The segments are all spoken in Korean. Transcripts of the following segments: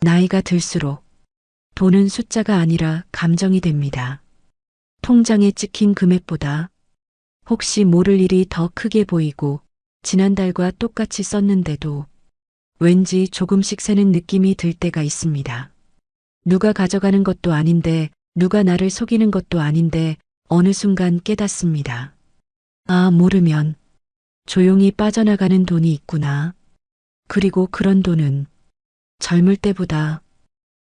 나이가 들수록 돈은 숫자가 아니라 감정이 됩니다. 통장에 찍힌 금액보다 혹시 모를 일이 더 크게 보이고 지난달과 똑같이 썼는데도 왠지 조금씩 새는 느낌이 들 때가 있습니다. 누가 가져가는 것도 아닌데 누가 나를 속이는 것도 아닌데 어느 순간 깨닫습니다. 아, 모르면 조용히 빠져나가는 돈이 있구나. 그리고 그런 돈은 젊을 때보다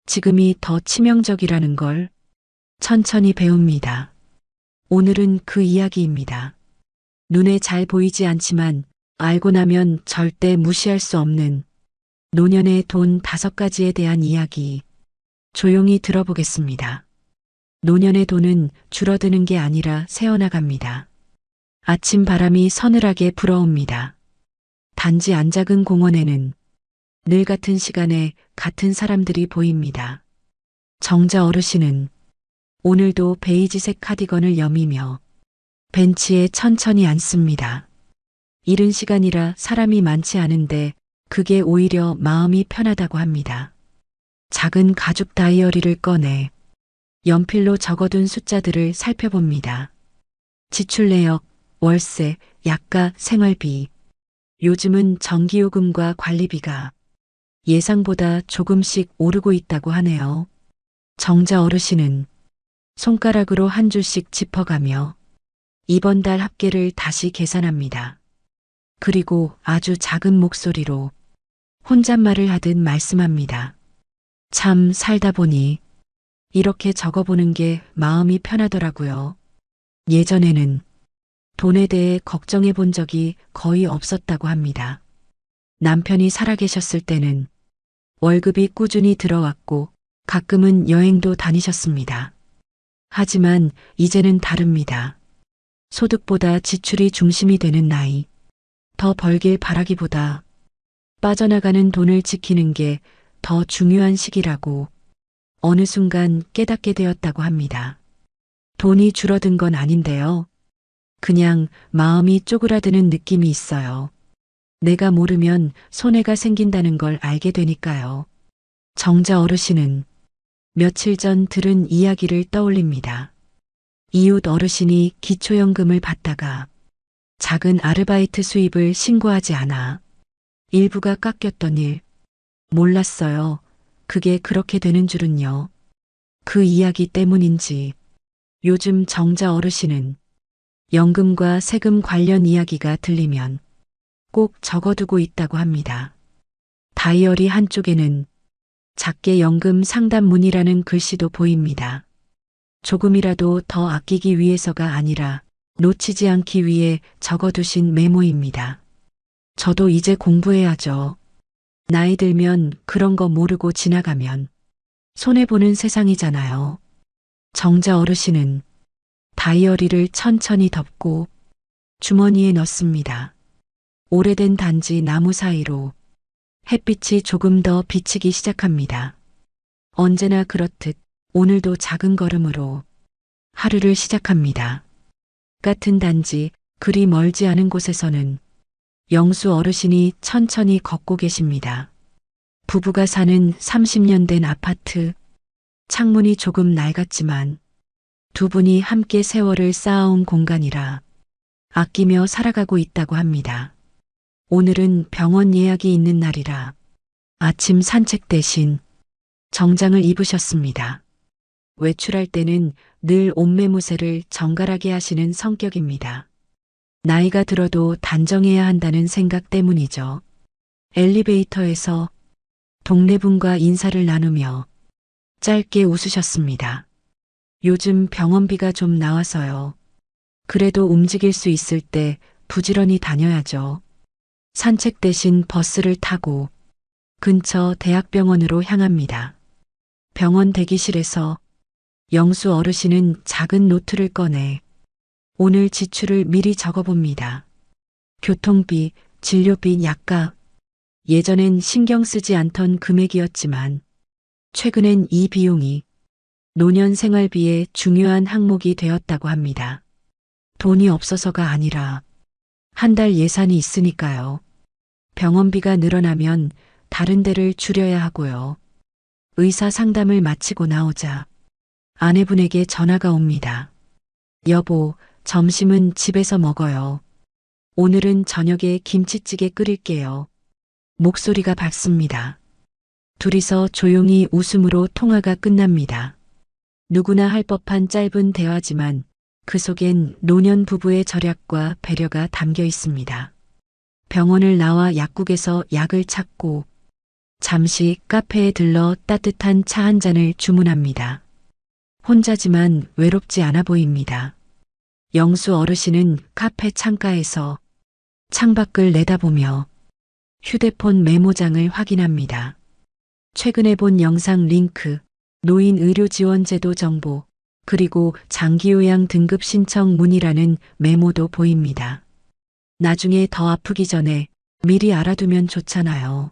지금이 더 치명적이라는 걸 천천히 배웁니다. 오늘은 그 이야기입니다. 눈에 잘 보이지 않지만 알고 나면 절대 무시할 수 없는 노년의 돈 5가지에 대한 이야기 조용히 들어보겠습니다. 노년의 돈은 줄어드는 게 아니라 새어나갑니다. 아침 바람이 서늘하게 불어옵니다. 단지 안 작은 공원에는 늘 같은 시간에 같은 사람들이 보입니다. 정자 어르신은 오늘도 베이지색 카디건을 여미며 벤치에 천천히 앉습니다. 이른 시간이라 사람이 많지 않은데 그게 오히려 마음이 편하다고 합니다. 작은 가죽 다이어리를 꺼내 연필로 적어둔 숫자들을 살펴봅니다. 지출 내역, 월세, 약가, 생활비. 요즘은 전기요금과 관리비가 예상보다 조금씩 오르고 있다고 하네요. 정자 어르신은 손가락으로 한 줄씩 짚어가며 이번 달 합계를 다시 계산합니다. 그리고 아주 작은 목소리로 혼잣말을 하듯 말씀합니다. 참 살다 보니 이렇게 적어보는 게 마음이 편하더라고요. 예전에는 돈에 대해 걱정해 본 적이 거의 없었다고 합니다. 남편이 살아계셨을 때는 월급이 꾸준히 들어왔고 가끔은 여행도 다니셨습니다. 하지만 이제는 다릅니다. 소득보다 지출이 중심이 되는 나이. 더 벌길 바라기보다 빠져나가는 돈을 지키는 게 더 중요한 시기라고 어느 순간 깨닫게 되었다고 합니다. 돈이 줄어든 건 아닌데요. 그냥 마음이 쪼그라드는 느낌이 있어요. 내가 모르면 손해가 생긴다는 걸 알게 되니까요. 정자 어르신은 며칠 전 들은 이야기를 떠올립니다. 이웃 어르신이 기초연금을 받다가 작은 아르바이트 수입을 신고하지 않아 일부가 깎였던 일. 몰랐어요. 그게 그렇게 되는 줄은요. 그 이야기 때문인지 요즘 정자 어르신은 연금과 세금 관련 이야기가 들리면 꼭 적어두고 있다고 합니다. 다이어리 한쪽에는 작게 연금 상담문이라는 글씨도 보입니다. 조금이라도 더 아끼기 위해서가 아니라 놓치지 않기 위해 적어두신 메모입니다. 저도 이제 공부해야죠. 나이 들면 그런 거 모르고 지나가면 손해보는 세상이잖아요. 정자 어르신은 다이어리를 천천히 덮고 주머니에 넣습니다. 오래된 단지 나무 사이로 햇빛이 조금 더 비치기 시작합니다. 언제나 그렇듯 오늘도 작은 걸음으로 하루를 시작합니다. 같은 단지 그리 멀지 않은 곳에서는 영수 어르신이 천천히 걷고 계십니다. 부부가 사는 30년 된 아파트. 창문이 조금 낡았지만 두 분이 함께 세월을 쌓아온 공간이라 아끼며 살아가고 있다고 합니다. 오늘은 병원 예약이 있는 날이라 아침 산책 대신 정장을 입으셨습니다. 외출할 때는 늘 옷매무새를 정갈하게 하시는 성격입니다. 나이가 들어도 단정해야 한다는 생각 때문이죠. 엘리베이터에서 동네분과 인사를 나누며 짧게 웃으셨습니다. 요즘 병원비가 좀 나와서요. 그래도 움직일 수 있을 때 부지런히 다녀야죠. 산책 대신 버스를 타고 근처 대학병원으로 향합니다. 병원 대기실에서 영수 어르신은 작은 노트를 꺼내 오늘 지출을 미리 적어봅니다. 교통비, 진료비, 약값. 예전엔 신경 쓰지 않던 금액이었지만 최근엔 이 비용이 노년 생활비의 중요한 항목이 되었다고 합니다. 돈이 없어서가 아니라 한 달 예산이 있으니까요. 병원비가 늘어나면 다른 데를 줄여야 하고요. 의사 상담을 마치고 나오자 아내분에게 전화가 옵니다. 여보, 점심은 집에서 먹어요. 오늘은 저녁에 김치찌개 끓일게요. 목소리가 밝습니다. 둘이서 조용히 웃음으로 통화가 끝납니다. 누구나 할 법한 짧은 대화지만 그 속엔 노년 부부의 절약과 배려가 담겨 있습니다. 병원을 나와 약국에서 약을 찾고 잠시 카페에 들러 따뜻한 차 한 잔을 주문합니다. 혼자지만 외롭지 않아 보입니다. 영수 어르신은 카페 창가에서 창밖을 내다보며 휴대폰 메모장을 확인합니다. 최근에 본 영상 링크, 노인 의료 지원 제도 정보, 그리고 장기요양 등급 신청 문의라는 메모도 보입니다. 나중에 더 아프기 전에 미리 알아두면 좋잖아요.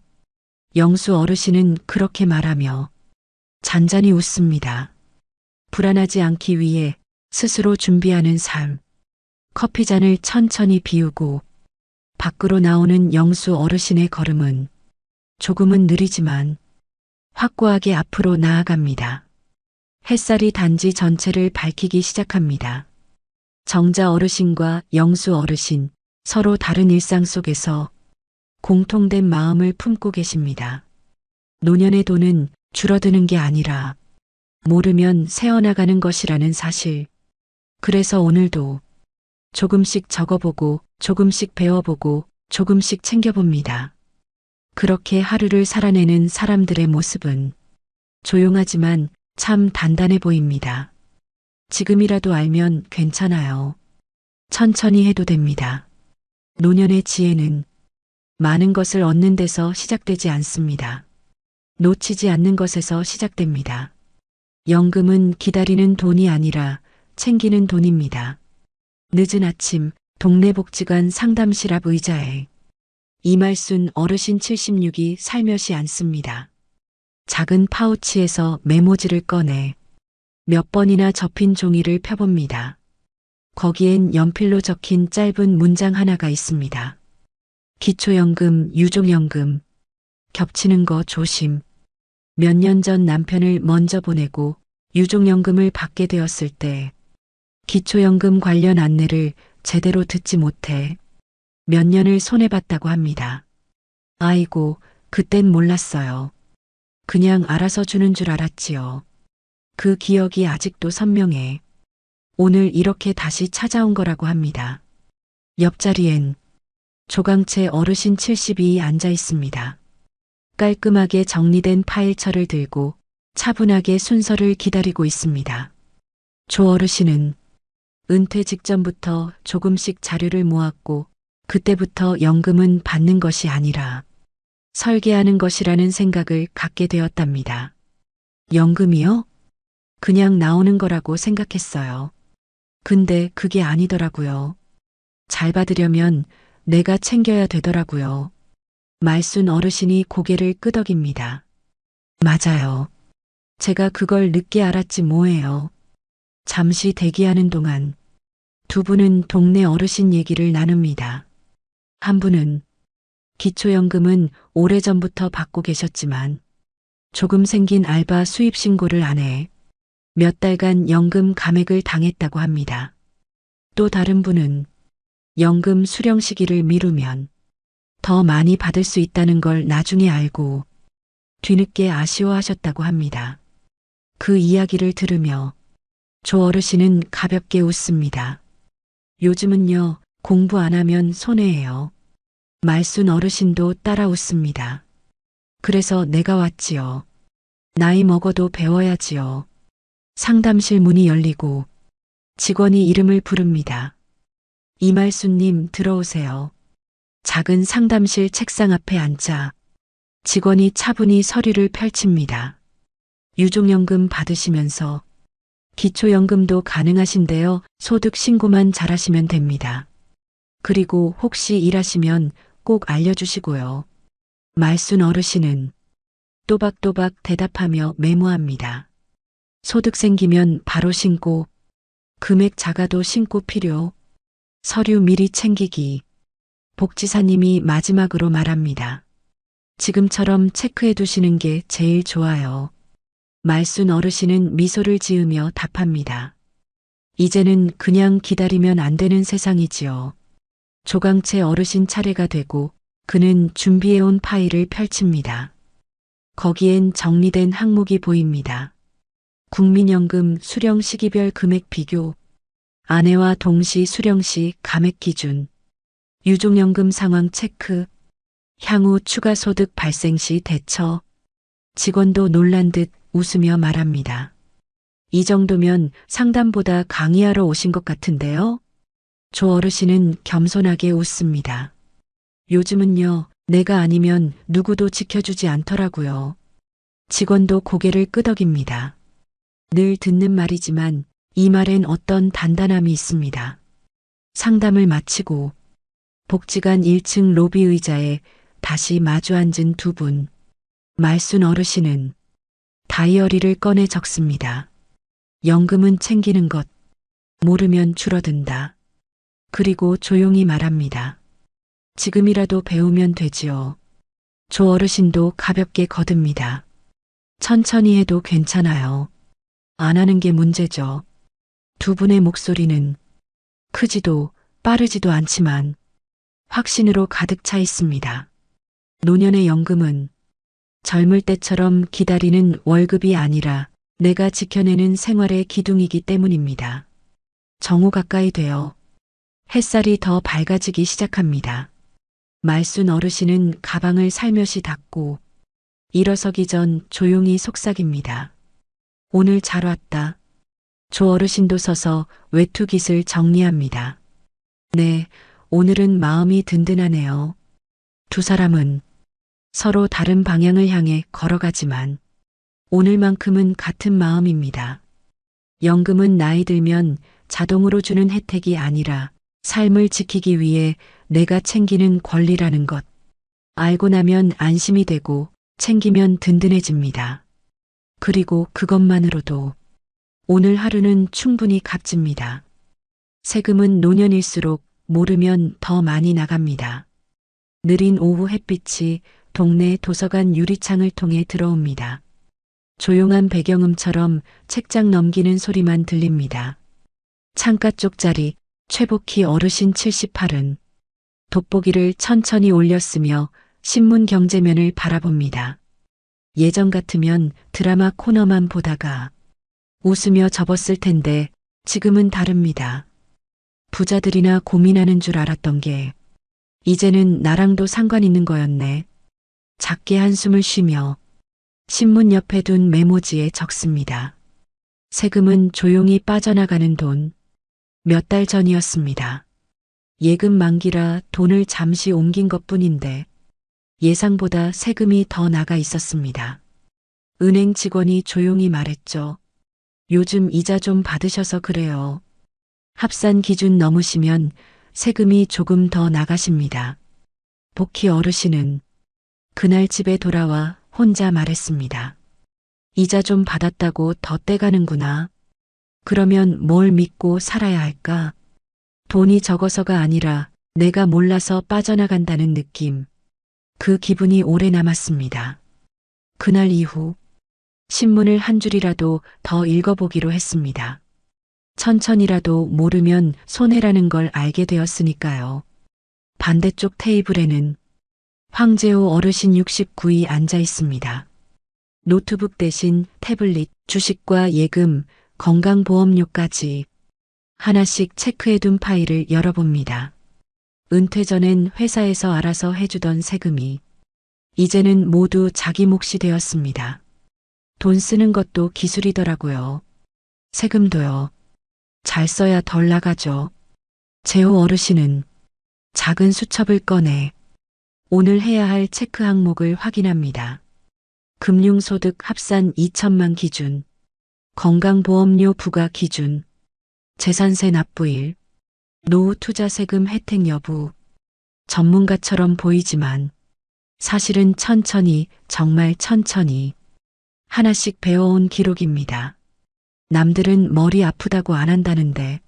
영수 어르신은 그렇게 말하며 잔잔히 웃습니다. 불안하지 않기 위해 스스로 준비하는 삶. 커피잔을 천천히 비우고 밖으로 나오는 영수 어르신의 걸음은 조금은 느리지만 확고하게 앞으로 나아갑니다. 햇살이 단지 전체를 밝히기 시작합니다. 정자 어르신과 영수 어르신, 서로 다른 일상 속에서 공통된 마음을 품고 계십니다. 노년의 돈은 줄어드는 게 아니라 모르면 새어나가는 것이라는 사실. 그래서 오늘도 조금씩 적어보고 조금씩 배워보고 조금씩 챙겨봅니다. 그렇게 하루를 살아내는 사람들의 모습은 조용하지만 참 단단해 보입니다. 지금이라도 알면 괜찮아요. 천천히 해도 됩니다. 노년의 지혜는 많은 것을 얻는 데서 시작되지 않습니다. 놓치지 않는 것에서 시작됩니다. 연금은 기다리는 돈이 아니라 챙기는 돈입니다. 늦은 아침 동네 복지관 상담실 앞 의자에 이말순 어르신 76이 살며시 앉습니다. 작은 파우치에서 메모지를 꺼내 몇 번이나 접힌 종이를 펴봅니다. 거기엔 연필로 적힌 짧은 문장 하나가 있습니다. 기초연금, 유족연금, 겹치는 거 조심. 몇 년 전 남편을 먼저 보내고 유족연금을 받게 되었을 때 기초연금 관련 안내를 제대로 듣지 못해 몇 년을 손해봤다고 합니다. 아이고, 그땐 몰랐어요. 그냥 알아서 주는 줄 알았지요. 그 기억이 아직도 선명해. 오늘 이렇게 다시 찾아온 거라고 합니다. 옆자리엔 조강채 어르신 72이 앉아 있습니다. 깔끔하게 정리된 파일철을 들고 차분하게 순서를 기다리고 있습니다. 조 어르신은 은퇴 직전부터 조금씩 자료를 모았고 그때부터 연금은 받는 것이 아니라 설계하는 것이라는 생각을 갖게 되었답니다. 연금이요? 그냥 나오는 거라고 생각했어요. 근데 그게 아니더라고요. 잘 받으려면 내가 챙겨야 되더라고요. 말순 어르신이 고개를 끄덕입니다. 맞아요. 제가 그걸 늦게 알았지 뭐예요. 잠시 대기하는 동안 두 분은 동네 어르신 얘기를 나눕니다. 한 분은 기초연금은 오래전부터 받고 계셨지만 조금 생긴 알바 수입 신고를 안 해 몇 달간 연금 감액을 당했다고 합니다. 또 다른 분은 연금 수령 시기를 미루면 더 많이 받을 수 있다는 걸 나중에 알고 뒤늦게 아쉬워하셨다고 합니다. 그 이야기를 들으며 조 어르신은 가볍게 웃습니다. 요즘은요, 공부 안 하면 손해예요. 말순 어르신도 따라 웃습니다. 그래서 내가 왔지요. 나이 먹어도 배워야지요. 상담실 문이 열리고 직원이 이름을 부릅니다. 이말순님 들어오세요. 작은 상담실 책상 앞에 앉자 직원이 차분히 서류를 펼칩니다. 유족연금 받으시면서 기초연금도 가능하신데요. 소득 신고만 잘하시면 됩니다. 그리고 혹시 일하시면 꼭 알려주시고요. 말순 어르신은 또박또박 대답하며 메모합니다. 소득 생기면 바로 신고, 금액 작아도 신고 필요, 서류 미리 챙기기. 복지사님이 마지막으로 말합니다. 지금처럼 체크해 두시는 게 제일 좋아요. 말순 어르신은 미소를 지으며 답합니다. 이제는 그냥 기다리면 안 되는 세상이지요. 조강채 어르신 차례가 되고 그는 준비해온 파일을 펼칩니다. 거기엔 정리된 항목이 보입니다. 국민연금 수령 시기별 금액 비교, 아내와 동시 수령 시 감액 기준, 유족연금 상황 체크, 향후 추가 소득 발생 시 대처, 직원도 놀란 듯 웃으며 말합니다. 이 정도면 상담보다 강의하러 오신 것 같은데요? 조 어르신은 겸손하게 웃습니다. 요즘은요, 내가 아니면 누구도 지켜주지 않더라고요. 직원도 고개를 끄덕입니다. 늘 듣는 말이지만 이 말엔 어떤 단단함이 있습니다. 상담을 마치고 복지관 1층 로비 의자에 다시 마주 앉은 두 분. 말순 어르신은 다이어리를 꺼내 적습니다. 연금은 챙기는 것, 모르면 줄어든다. 그리고 조용히 말합니다. 지금이라도 배우면 되지요. 조 어르신도 가볍게 거듭니다. 천천히 해도 괜찮아요. 안 하는 게 문제죠. 두 분의 목소리는 크지도 빠르지도 않지만 확신으로 가득 차 있습니다. 노년의 연금은 젊을 때처럼 기다리는 월급이 아니라 내가 지켜내는 생활의 기둥이기 때문입니다. 정오 가까이 되어 햇살이 더 밝아지기 시작합니다. 말순 어르신은 가방을 살며시 닫고 일어서기 전 조용히 속삭입니다. 오늘 잘 왔다. 조 어르신도 서서 외투깃을 정리합니다. 네, 오늘은 마음이 든든하네요. 두 사람은 서로 다른 방향을 향해 걸어가지만 오늘만큼은 같은 마음입니다. 연금은 나이 들면 자동으로 주는 혜택이 아니라 삶을 지키기 위해 내가 챙기는 권리라는 것. 알고 나면 안심이 되고 챙기면 든든해집니다. 그리고 그것만으로도 오늘 하루는 충분히 값집니다. 세금은 노년일수록 모르면 더 많이 나갑니다. 느린 오후 햇빛이 동네 도서관 유리창을 통해 들어옵니다. 조용한 배경음처럼 책장 넘기는 소리만 들립니다. 창가 쪽 자리 최복희 어르신 78은 돋보기를 천천히 올렸으며 신문 경제면을 바라봅니다. 예전 같으면 드라마 코너만 보다가 웃으며 접었을 텐데 지금은 다릅니다. 부자들이나 고민하는 줄 알았던 게 이제는 나랑도 상관 있는 거였네. 작게 한숨을 쉬며 신문 옆에 둔 메모지에 적습니다. 세금은 조용히 빠져나가는 돈. 몇 달 전이었습니다. 예금 만기라 돈을 잠시 옮긴 것뿐인데 예상보다 세금이 더 나가 있었습니다. 은행 직원이 조용히 말했죠. 요즘 이자 좀 받으셔서 그래요. 합산 기준 넘으시면 세금이 조금 더 나가십니다. 복희 어르신은 그날 집에 돌아와 혼자 말했습니다. 이자 좀 받았다고 더 떼가는구나. 그러면 뭘 믿고 살아야 할까? 돈이 적어서가 아니라 내가 몰라서 빠져나간다는 느낌. 그 기분이 오래 남았습니다. 그날 이후 신문을 한 줄이라도 더 읽어보기로 했습니다. 천천히라도 모르면 손해라는 걸 알게 되었으니까요. 반대쪽 테이블에는 황재호 어르신 69이 앉아 있습니다. 노트북 대신 태블릿, 주식과 예금, 건강보험료까지 하나씩 체크해둔 파일을 열어봅니다. 은퇴 전엔 회사에서 알아서 해주던 세금이 이제는 모두 자기 몫이 되었습니다. 돈 쓰는 것도 기술이더라고요. 세금도요. 잘 써야 덜 나가죠. 재호 어르신은 작은 수첩을 꺼내 오늘 해야 할 체크 항목을 확인합니다. 금융소득 합산 2천만 기준, 건강보험료 부과 기준, 재산세 납부일, 노후 투자 세금 혜택 여부. 전문가처럼 보이지만 사실은 천천히, 정말 천천히 하나씩 배워온 기록입니다. 남들은 머리 아프다고 안 한다는데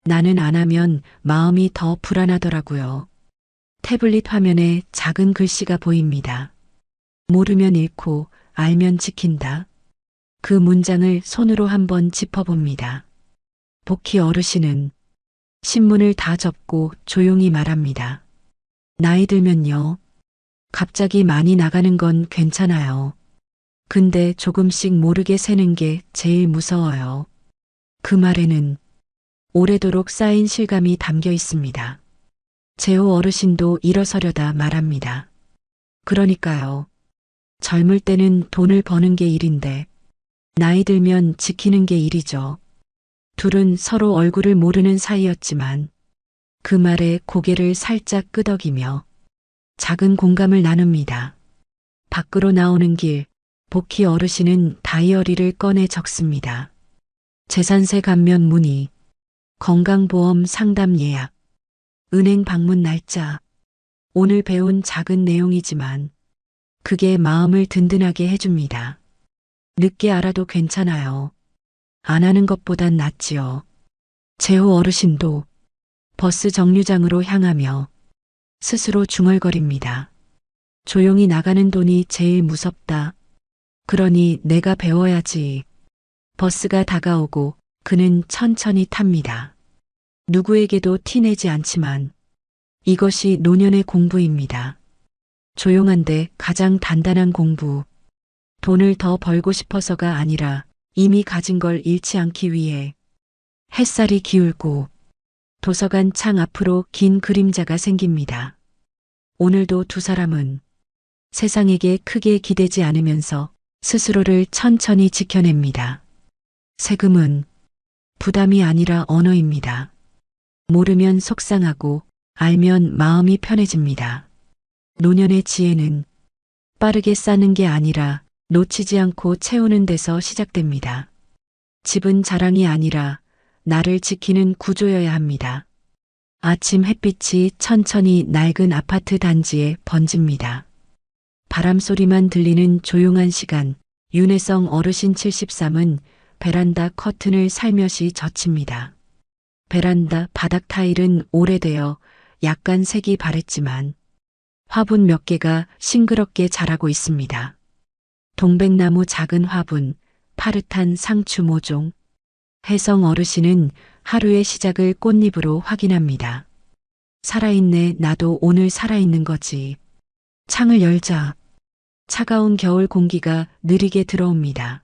나는 안 하면 마음이 더 불안하더라고요. 태블릿 화면에 작은 글씨가 보입니다. 모르면 잃고 알면 지킨다. 그 문장을 손으로 한번 짚어봅니다. 복희 어르신은 신문을 다 접고 조용히 말합니다. 나이 들면요. 갑자기 많이 나가는 건 괜찮아요. 근데 조금씩 모르게 새는 게 제일 무서워요. 그 말에는 오래도록 쌓인 실감이 담겨 있습니다. 재호 어르신도 일어서려다 말합니다. 그러니까요. 젊을 때는 돈을 버는 게 일인데 나이 들면 지키는 게 일이죠. 둘은 서로 얼굴을 모르는 사이였지만 그 말에 고개를 살짝 끄덕이며 작은 공감을 나눕니다. 밖으로 나오는 길, 복희 어르신은 다이어리를 꺼내 적습니다. 재산세 감면 문의, 건강보험 상담 예약, 은행 방문 날짜. 오늘 배운 작은 내용이지만 그게 마음을 든든하게 해줍니다. 늦게 알아도 괜찮아요. 안 하는 것보단 낫지요. 재호 어르신도 버스 정류장으로 향하며 스스로 중얼거립니다. 조용히 나가는 돈이 제일 무섭다. 그러니 내가 배워야지. 버스가 다가오고 그는 천천히 탑니다. 누구에게도 티내지 않지만 이것이 노년의 공부입니다. 조용한데 가장 단단한 공부. 돈을 더 벌고 싶어서가 아니라 이미 가진 걸 잃지 않기 위해. 햇살이 기울고 도서관 창 앞으로 긴 그림자가 생깁니다. 오늘도 두 사람은 세상에게 크게 기대지 않으면서 스스로를 천천히 지켜냅니다. 세금은 부담이 아니라 언어입니다. 모르면 속상하고 알면 마음이 편해집니다. 노년의 지혜는 빠르게 쌓는 게 아니라 놓치지 않고 채우는 데서 시작됩니다. 집은 자랑이 아니라 나를 지키는 구조여야 합니다. 아침 햇빛이 천천히 낡은 아파트 단지에 번집니다. 바람 소리만 들리는 조용한 시간, 윤혜성 어르신 73은 베란다 커튼을 살며시 젖힙니다. 베란다 바닥 타일은 오래되어 약간 색이 바랬지만 화분 몇 개가 싱그럽게 자라고 있습니다. 동백나무 작은 화분, 파릇한 상추 모종. 혜성 어르신은 하루의 시작을 꽃잎으로 확인합니다. 살아있네, 나도 오늘 살아있는 거지. 창을 열자 차가운 겨울 공기가 느리게 들어옵니다.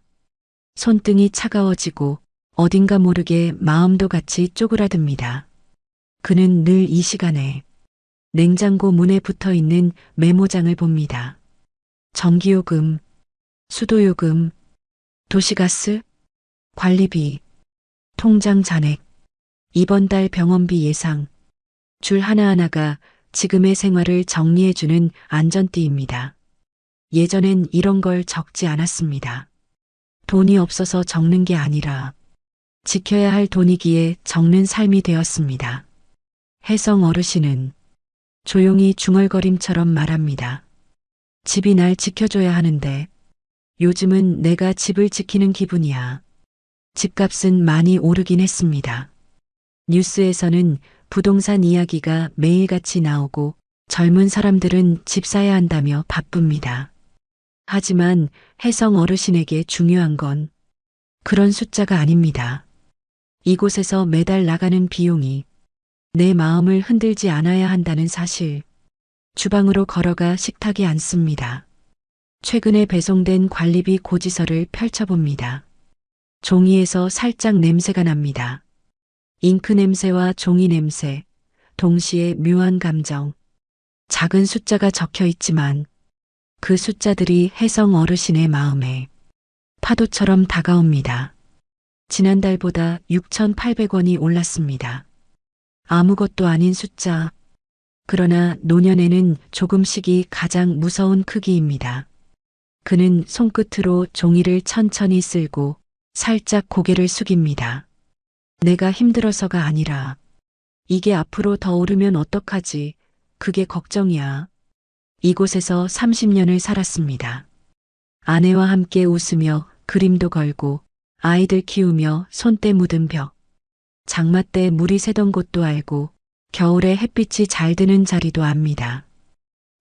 손등이 차가워지고 어딘가 모르게 마음도 같이 쪼그라듭니다. 그는 늘 이 시간에 냉장고 문에 붙어 있는 메모장을 봅니다. 전기요금, 수도요금, 도시가스, 관리비, 통장 잔액, 이번 달 병원비 예상, 줄 하나하나가 지금의 생활을 정리해주는 안전띠입니다. 예전엔 이런 걸 적지 않았습니다. 돈이 없어서 적는 게 아니라 지켜야 할 돈이기에 적는 삶이 되었습니다. 혜성 어르신은 조용히 중얼거림처럼 말합니다. 집이 날 지켜줘야 하는데 요즘은 내가 집을 지키는 기분이야. 집값은 많이 오르긴 했습니다. 뉴스에서는 부동산 이야기가 매일같이 나오고 젊은 사람들은 집 사야 한다며 바쁩니다. 하지만 혜성 어르신에게 중요한 건 그런 숫자가 아닙니다. 이곳에서 매달 나가는 비용이 내 마음을 흔들지 않아야 한다는 사실. 주방으로 걸어가 식탁에 앉습니다. 최근에 배송된 관리비 고지서를 펼쳐봅니다. 종이에서 살짝 냄새가 납니다. 잉크 냄새와 종이 냄새, 동시에 묘한 감정. 작은 숫자가 적혀 있지만 그 숫자들이 혜성 어르신의 마음에 파도처럼 다가옵니다. 지난달보다 6,800원이 올랐습니다. 아무것도 아닌 숫자. 그러나 노년에는 조금씩이 가장 무서운 크기입니다. 그는 손끝으로 종이를 천천히 쓸고 살짝 고개를 숙입니다. 내가 힘들어서가 아니라 이게 앞으로 더 오르면 어떡하지? 그게 걱정이야. 이곳에서 30년을 살았습니다. 아내와 함께 웃으며 그림도 걸고 아이들 키우며 손때 묻은 벽. 장마 때 물이 새던 곳도 알고 겨울에 햇빛이 잘 드는 자리도 압니다.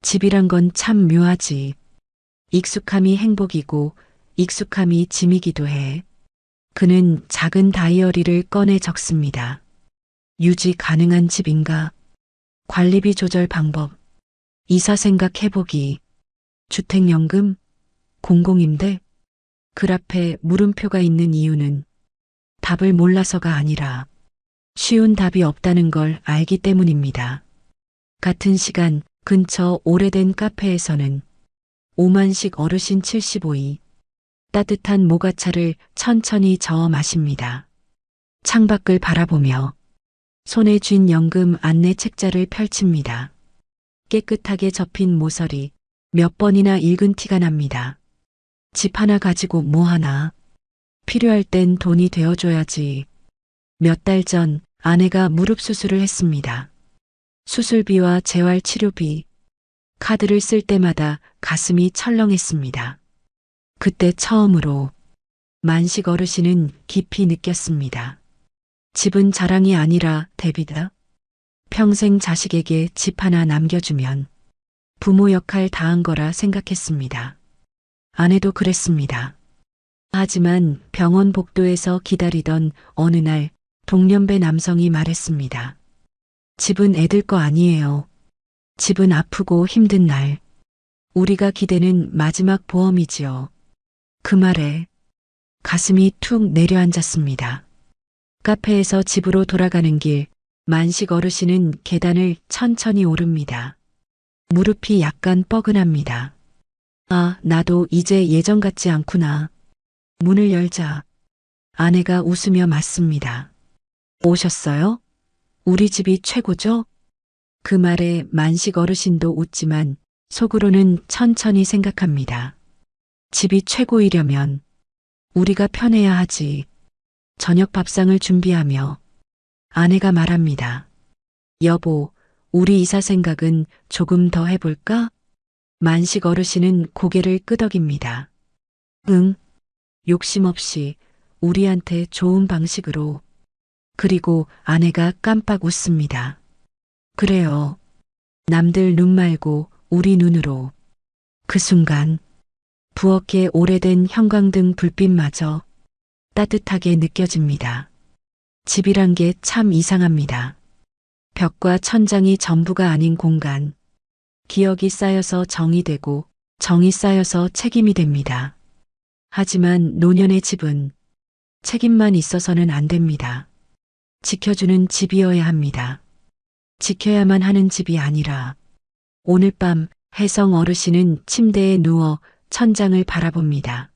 집이란 건 참 묘하지. 익숙함이 행복이고 익숙함이 짐이기도 해. 그는 작은 다이어리를 꺼내 적습니다. 유지 가능한 집인가? 관리비 조절 방법. 이사 생각 해보기. 주택연금? 공공임대? 글 앞에 물음표가 있는 이유는 답을 몰라서가 아니라 쉬운 답이 없다는 걸 알기 때문입니다. 같은 시간 근처 오래된 카페에서는 오만식 어르신 75이 따뜻한 모가차를 천천히 저어 마십니다. 창밖을 바라보며 손에 쥔 연금 안내 책자를 펼칩니다. 깨끗하게 접힌 모서리 몇 번이나 읽은 티가 납니다. 집 하나 가지고 뭐 하나. 필요할 땐 돈이 되어줘야지. 몇 달 전 아내가 무릎 수술을 했습니다. 수술비와 재활치료비, 카드를 쓸 때마다 가슴이 철렁했습니다. 그때 처음으로 만식 어르신은 깊이 느꼈습니다. 집은 자랑이 아니라 대비다. 평생 자식에게 집 하나 남겨주면 부모 역할 다한 거라 생각했습니다. 아내도 그랬습니다. 하지만 병원 복도에서 기다리던 어느 날 동년배 남성이 말했습니다. 집은 애들 거 아니에요. 집은 아프고 힘든 날. 우리가 기대는 마지막 보험이지요. 그 말에 가슴이 툭 내려앉았습니다. 카페에서 집으로 돌아가는 길, 만식 어르신은 계단을 천천히 오릅니다. 무릎이 약간 뻐근합니다. 아, 나도 이제 예전 같지 않구나. 문을 열자 아내가 웃으며 맞습니다. 오셨어요? 우리 집이 최고죠? 그 말에 만식 어르신도 웃지만 속으로는 천천히 생각합니다. 집이 최고이려면 우리가 편해야 하지. 저녁 밥상을 준비하며 아내가 말합니다. 여보, 우리 이사 생각은 조금 더 해볼까? 만식 어르신은 고개를 끄덕입니다. 응, 욕심 없이 우리한테 좋은 방식으로. 그리고 아내가 깜빡 웃습니다. 그래요. 남들 눈 말고 우리 눈으로. 그 순간 부엌의 오래된 형광등 불빛마저 따뜻하게 느껴집니다. 집이란 게 참 이상합니다. 벽과 천장이 전부가 아닌 공간. 기억이 쌓여서 정이 되고 정이 쌓여서 책임이 됩니다. 하지만 노년의 집은 책임만 있어서는 안 됩니다. 지켜주는 집이어야 합니다. 지켜야만 하는 집이 아니라. 오늘 밤 혜성 어르신은 침대에 누워 천장을 바라봅니다.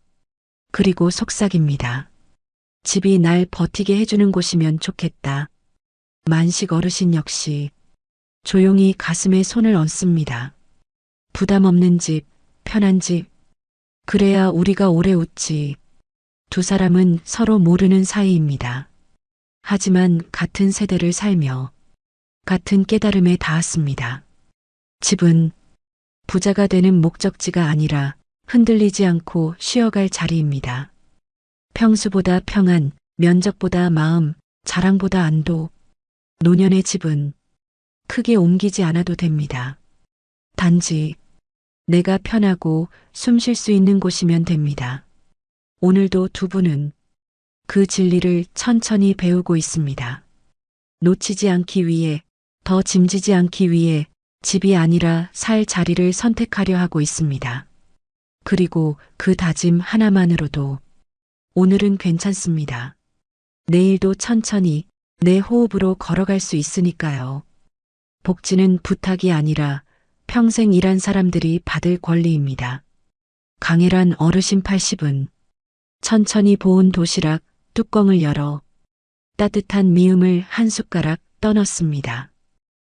그리고 속삭입니다. 집이 날 버티게 해주는 곳이면 좋겠다. 만식 어르신 역시 조용히 가슴에 손을 얹습니다. 부담 없는 집, 편한 집. 그래야 우리가 오래 웃지. 두 사람은 서로 모르는 사이입니다. 하지만 같은 세대를 살며 같은 깨달음에 닿았습니다. 집은 부자가 되는 목적지가 아니라 흔들리지 않고 쉬어갈 자리입니다. 평수보다 평안, 면적보다 마음, 자랑보다 안도. 노년의 집은 크게 옮기지 않아도 됩니다. 단지 내가 편하고 숨 쉴 수 있는 곳이면 됩니다. 오늘도 두 분은 그 진리를 천천히 배우고 있습니다. 놓치지 않기 위해, 더 짐지지 않기 위해 집이 아니라 살 자리를 선택하려 하고 있습니다. 그리고 그 다짐 하나만으로도 오늘은 괜찮습니다. 내일도 천천히 내 호흡으로 걸어갈 수 있으니까요. 복지는 부탁이 아니라 평생 일한 사람들이 받을 권리입니다. 강혜란 어르신 80은 천천히 보온 도시락 뚜껑을 열어 따뜻한 미음을 한 숟가락 떠넣습니다.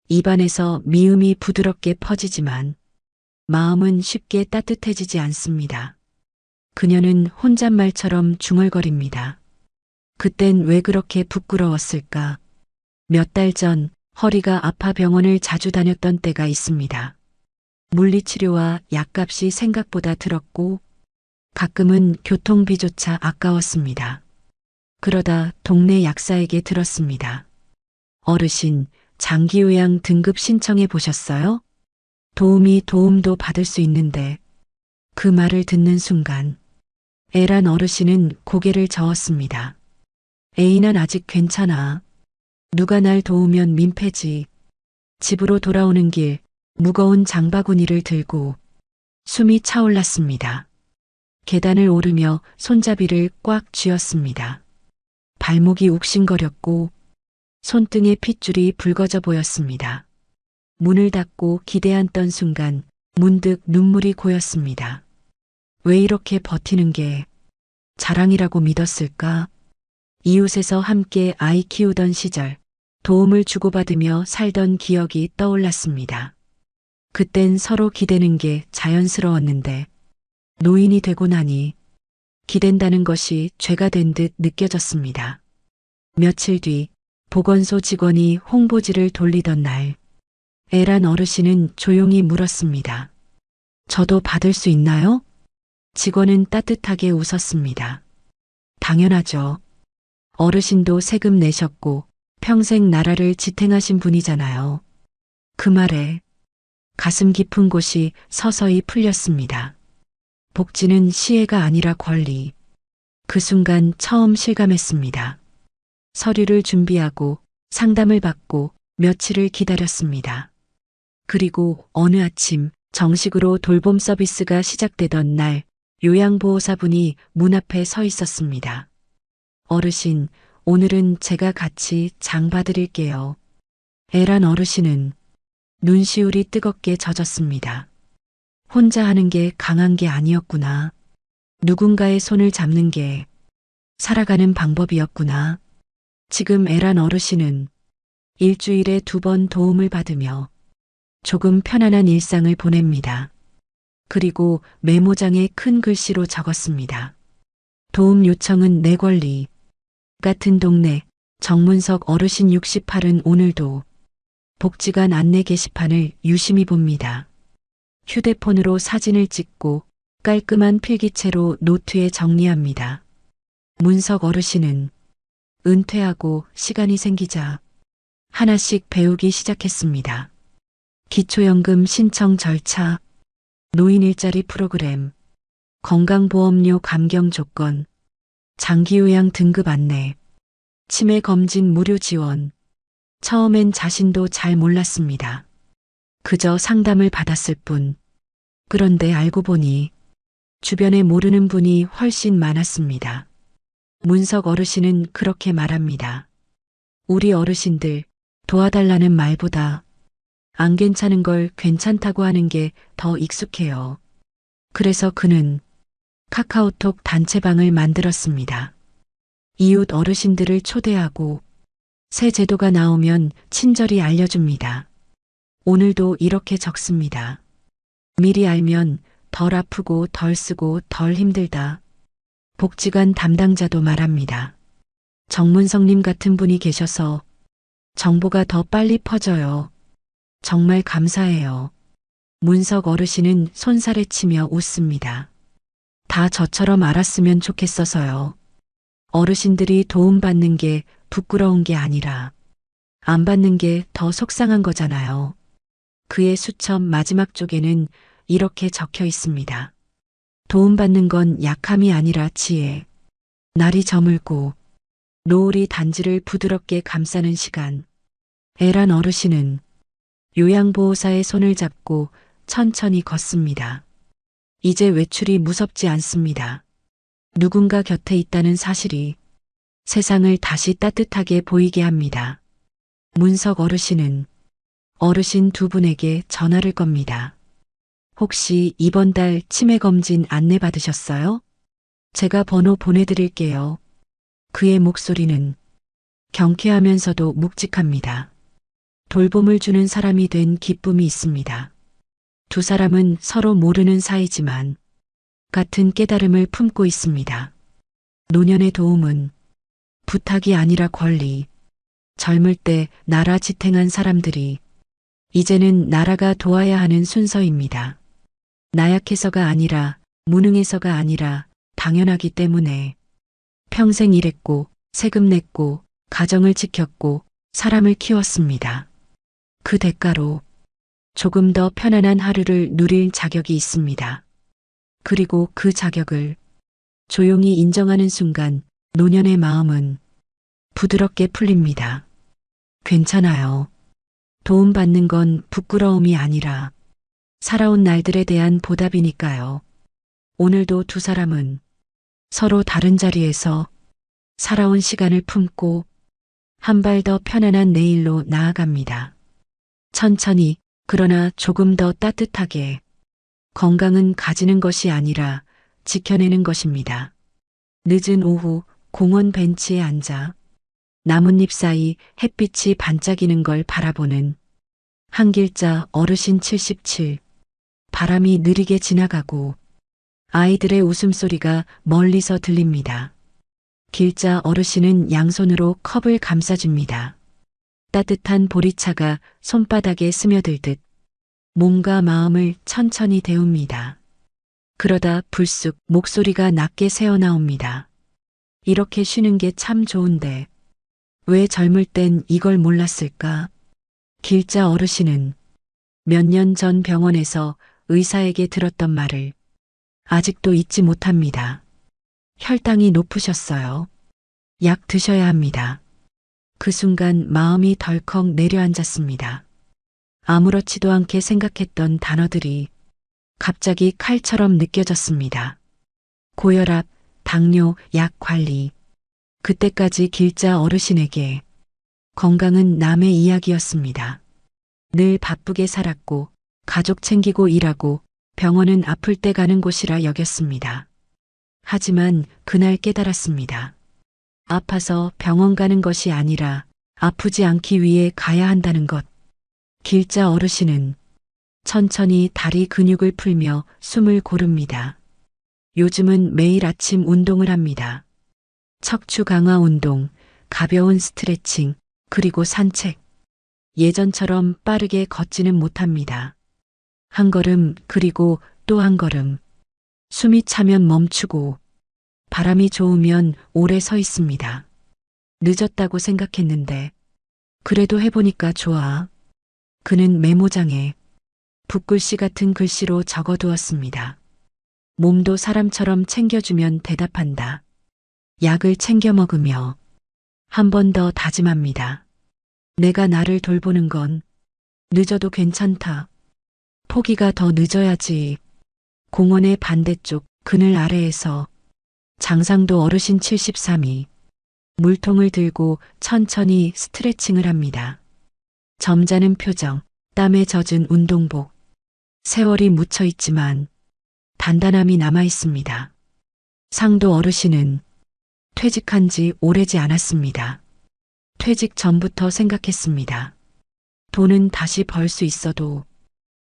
입안에서 미음이 부드럽게 퍼지지만 마음은 쉽게 따뜻해지지 않습니다. 그녀는 혼잣말처럼 중얼거립니다. 그땐 왜 그렇게 부끄러웠을까? 몇 달 전 허리가 아파 병원을 자주 다녔던 때가 있습니다. 물리치료와 약값이 생각보다 들었고 가끔은 교통비조차 아까웠습니다. 그러다 동네 약사에게 들었습니다. 어르신, 장기요양 등급 신청해 보셨어요? 도움도 받을 수 있는데. 그 말을 듣는 순간 애란 어르신은 고개를 저었습니다. 애인은 아직 괜찮아. 누가 날 도우면 민폐지. 집으로 돌아오는 길 무거운 장바구니를 들고 숨이 차올랐습니다. 계단을 오르며 손잡이를 꽉 쥐었습니다. 발목이 욱신거렸고 손등에 핏줄이 붉어져 보였습니다. 문을 닫고 기대앉던 순간 문득 눈물이 고였습니다. 왜 이렇게 버티는 게 자랑이라고 믿었을까? 이웃에서 함께 아이 키우던 시절 도움을 주고받으며 살던 기억이 떠올랐습니다. 그땐 서로 기대는 게 자연스러웠는데 노인이 되고 나니 기댄다는 것이 죄가 된 듯 느껴졌습니다. 며칠 뒤 보건소 직원이 홍보지를 돌리던 날 애란 어르신은 조용히 물었습니다. 저도 받을 수 있나요? 직원은 따뜻하게 웃었습니다. 당연하죠. 어르신도 세금 내셨고 평생 나라를 지탱하신 분이잖아요. 그 말에 가슴 깊은 곳이 서서히 풀렸습니다. 복지는 시혜가 아니라 권리. 그 순간 처음 실감했습니다. 서류를 준비하고 상담을 받고 며칠을 기다렸습니다. 그리고 어느 아침 정식으로 돌봄 서비스가 시작되던 날 요양보호사분이 문 앞에 서 있었습니다. 어르신, 오늘은 제가 같이 장 봐드릴게요. 애란 어르신은 눈시울이 뜨겁게 젖었습니다. 혼자 하는 게 강한 게 아니었구나. 누군가의 손을 잡는 게 살아가는 방법이었구나. 지금 애란 어르신은 일주일에 2번 도움을 받으며 조금 편안한 일상을 보냅니다. 그리고 메모장에 큰 글씨로 적었습니다. 도움 요청은 내 권리. 같은 동네 정문석 어르신 68은 오늘도 복지관 안내 게시판을 유심히 봅니다. 휴대폰으로 사진을 찍고 깔끔한 필기체로 노트에 정리합니다. 문석 어르신은 은퇴하고 시간이 생기자 하나씩 배우기 시작했습니다. 기초연금 신청 절차, 노인 일자리 프로그램, 건강보험료 감경 조건, 장기요양 등급 안내, 치매 검진 무료 지원. 처음엔 자신도 잘 몰랐습니다. 그저 상담을 받았을 뿐. 그런데 알고 보니 주변에 모르는 분이 훨씬 많았습니다. 문석 어르신은 그렇게 말합니다. 우리 어르신들 도와달라는 말보다 안 괜찮은 걸 괜찮다고 하는 게 더 익숙해요. 그래서 그는 카카오톡 단체방을 만들었습니다. 이웃 어르신들을 초대하고 새 제도가 나오면 친절히 알려줍니다. 오늘도 이렇게 적습니다. 미리 알면 덜 아프고 덜 쓰고 덜 힘들다. 복지관 담당자도 말합니다. 정문성님 같은 분이 계셔서 정보가 더 빨리 퍼져요. 정말 감사해요. 문석 어르신은 손살에 치며 웃습니다. 다 저처럼 알았으면 좋겠어서요. 어르신들이 도움받는 게 부끄러운 게 아니라 안 받는 게 더 속상한 거잖아요. 그의 수첩 마지막 쪽에는 이렇게 적혀 있습니다. 도움받는 건 약함이 아니라 지혜. 날이 저물고 노을이 단지를 부드럽게 감싸는 시간. 애란 어르신은 요양보호사의 손을 잡고 천천히 걷습니다. 이제 외출이 무섭지 않습니다. 누군가 곁에 있다는 사실이 세상을 다시 따뜻하게 보이게 합니다. 문석 어르신은 어르신 2분에게 전화를 겁니다. 혹시 이번 달 치매 검진 안내 받으셨어요? 제가 번호 보내드릴게요. 그의 목소리는 경쾌하면서도 묵직합니다. 돌봄을 주는 사람이 된 기쁨이 있습니다. 2 사람은 서로 모르는 사이지만 같은 깨달음을 품고 있습니다. 노년의 도움은 부탁이 아니라 권리. 젊을 때 나라 지탱한 사람들이 이제는 나라가 도와야 하는 순서입니다. 나약해서가 아니라 무능해서가 아니라 당연하기 때문에 평생 일했고 세금 냈고 가정을 지켰고 사람을 키웠습니다. 그 대가로 조금 더 편안한 하루를 누릴 자격이 있습니다. 그리고 그 자격을 조용히 인정하는 순간 노년의 마음은 부드럽게 풀립니다. 괜찮아요. 도움받는 건 부끄러움이 아니라 살아온 날들에 대한 보답이니까요. 오늘도 두 사람은 서로 다른 자리에서 살아온 시간을 품고 한 발 더 편안한 내일로 나아갑니다. 천천히, 그러나 조금 더 따뜻하게. 건강은 가지는 것이 아니라 지켜내는 것입니다. 늦은 오후 공원 벤치에 앉아 나뭇잎 사이 햇빛이 반짝이는 걸 바라보는 한길자 어르신 77. 바람이 느리게 지나가고 아이들의 웃음소리가 멀리서 들립니다. 길자 어르신은 양손으로 컵을 감싸줍니다. 따뜻한 보리차가 손바닥에 스며들듯 몸과 마음을 천천히 데웁니다. 그러다 불쑥 목소리가 낮게 새어나옵니다. 이렇게 쉬는 게 참 좋은데 왜 젊을 땐 이걸 몰랐을까? 길자 어르신은 몇 년 전 병원에서 의사에게 들었던 말을 아직도 잊지 못합니다. 혈당이 높으셨어요. 약 드셔야 합니다. 그 순간 마음이 덜컥 내려앉았습니다. 아무렇지도 않게 생각했던 단어들이 갑자기 칼처럼 느껴졌습니다. 고혈압, 당뇨, 약 관리. 그때까지 길자 어르신에게 건강은 남의 이야기였습니다. 늘 바쁘게 살았고 가족 챙기고 일하고 병원은 아플 때 가는 곳이라 여겼습니다. 하지만 그날 깨달았습니다. 아파서 병원 가는 것이 아니라 아프지 않기 위해 가야 한다는 것. 길자 어르신은 천천히 다리 근육을 풀며 숨을 고릅니다. 요즘은 매일 아침 운동을 합니다. 척추 강화 운동, 가벼운 스트레칭, 그리고 산책. 예전처럼 빠르게 걷지는 못합니다. 한 걸음 그리고 또 한 걸음. 숨이 차면 멈추고 바람이 좋으면 오래 서 있습니다. 늦었다고 생각했는데 그래도 해보니까 좋아. 그는 메모장에 붓글씨 같은 글씨로 적어두었습니다. 몸도 사람처럼 챙겨주면 대답한다. 약을 챙겨 먹으며 한 번 더 다짐합니다. 내가 나를 돌보는 건 늦어도 괜찮다. 포기가 더 늦어야지. 공원의 반대쪽 그늘 아래에서 장상도 어르신 73이 물통을 들고 천천히 스트레칭을 합니다. 점잖은 표정, 땀에 젖은 운동복. 세월이 묻혀 있지만 단단함이 남아 있습니다. 상도 어르신은 퇴직한 지 오래지 않았습니다. 퇴직 전부터 생각했습니다. 돈은 다시 벌 수 있어도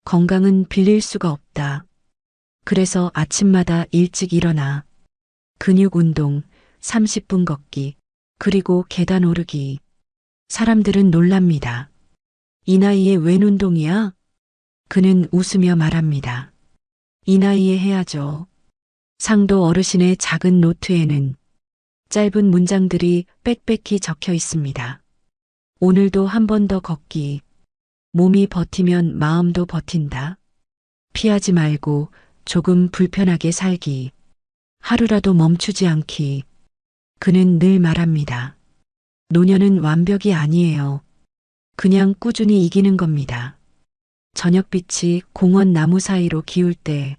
건강은 빌릴 수가 없다. 그래서 아침마다 일찍 일어나 근육 운동, 30분 걷기, 그리고 계단 오르기. 사람들은 놀랍니다. 이 나이에 웬 운동이야? 그는 웃으며 말합니다. 이 나이에 해야죠. 상도 어르신의 작은 노트에는 짧은 문장들이 빽빽히 적혀 있습니다. 오늘도 한 번 더 걷기. 몸이 버티면 마음도 버틴다. 피하지 말고 조금 불편하게 살기. 하루라도 멈추지 않기. 그는 늘 말합니다. 노년은 완벽이 아니에요. 그냥 꾸준히 이기는 겁니다. 저녁빛이 공원 나무 사이로 기울 때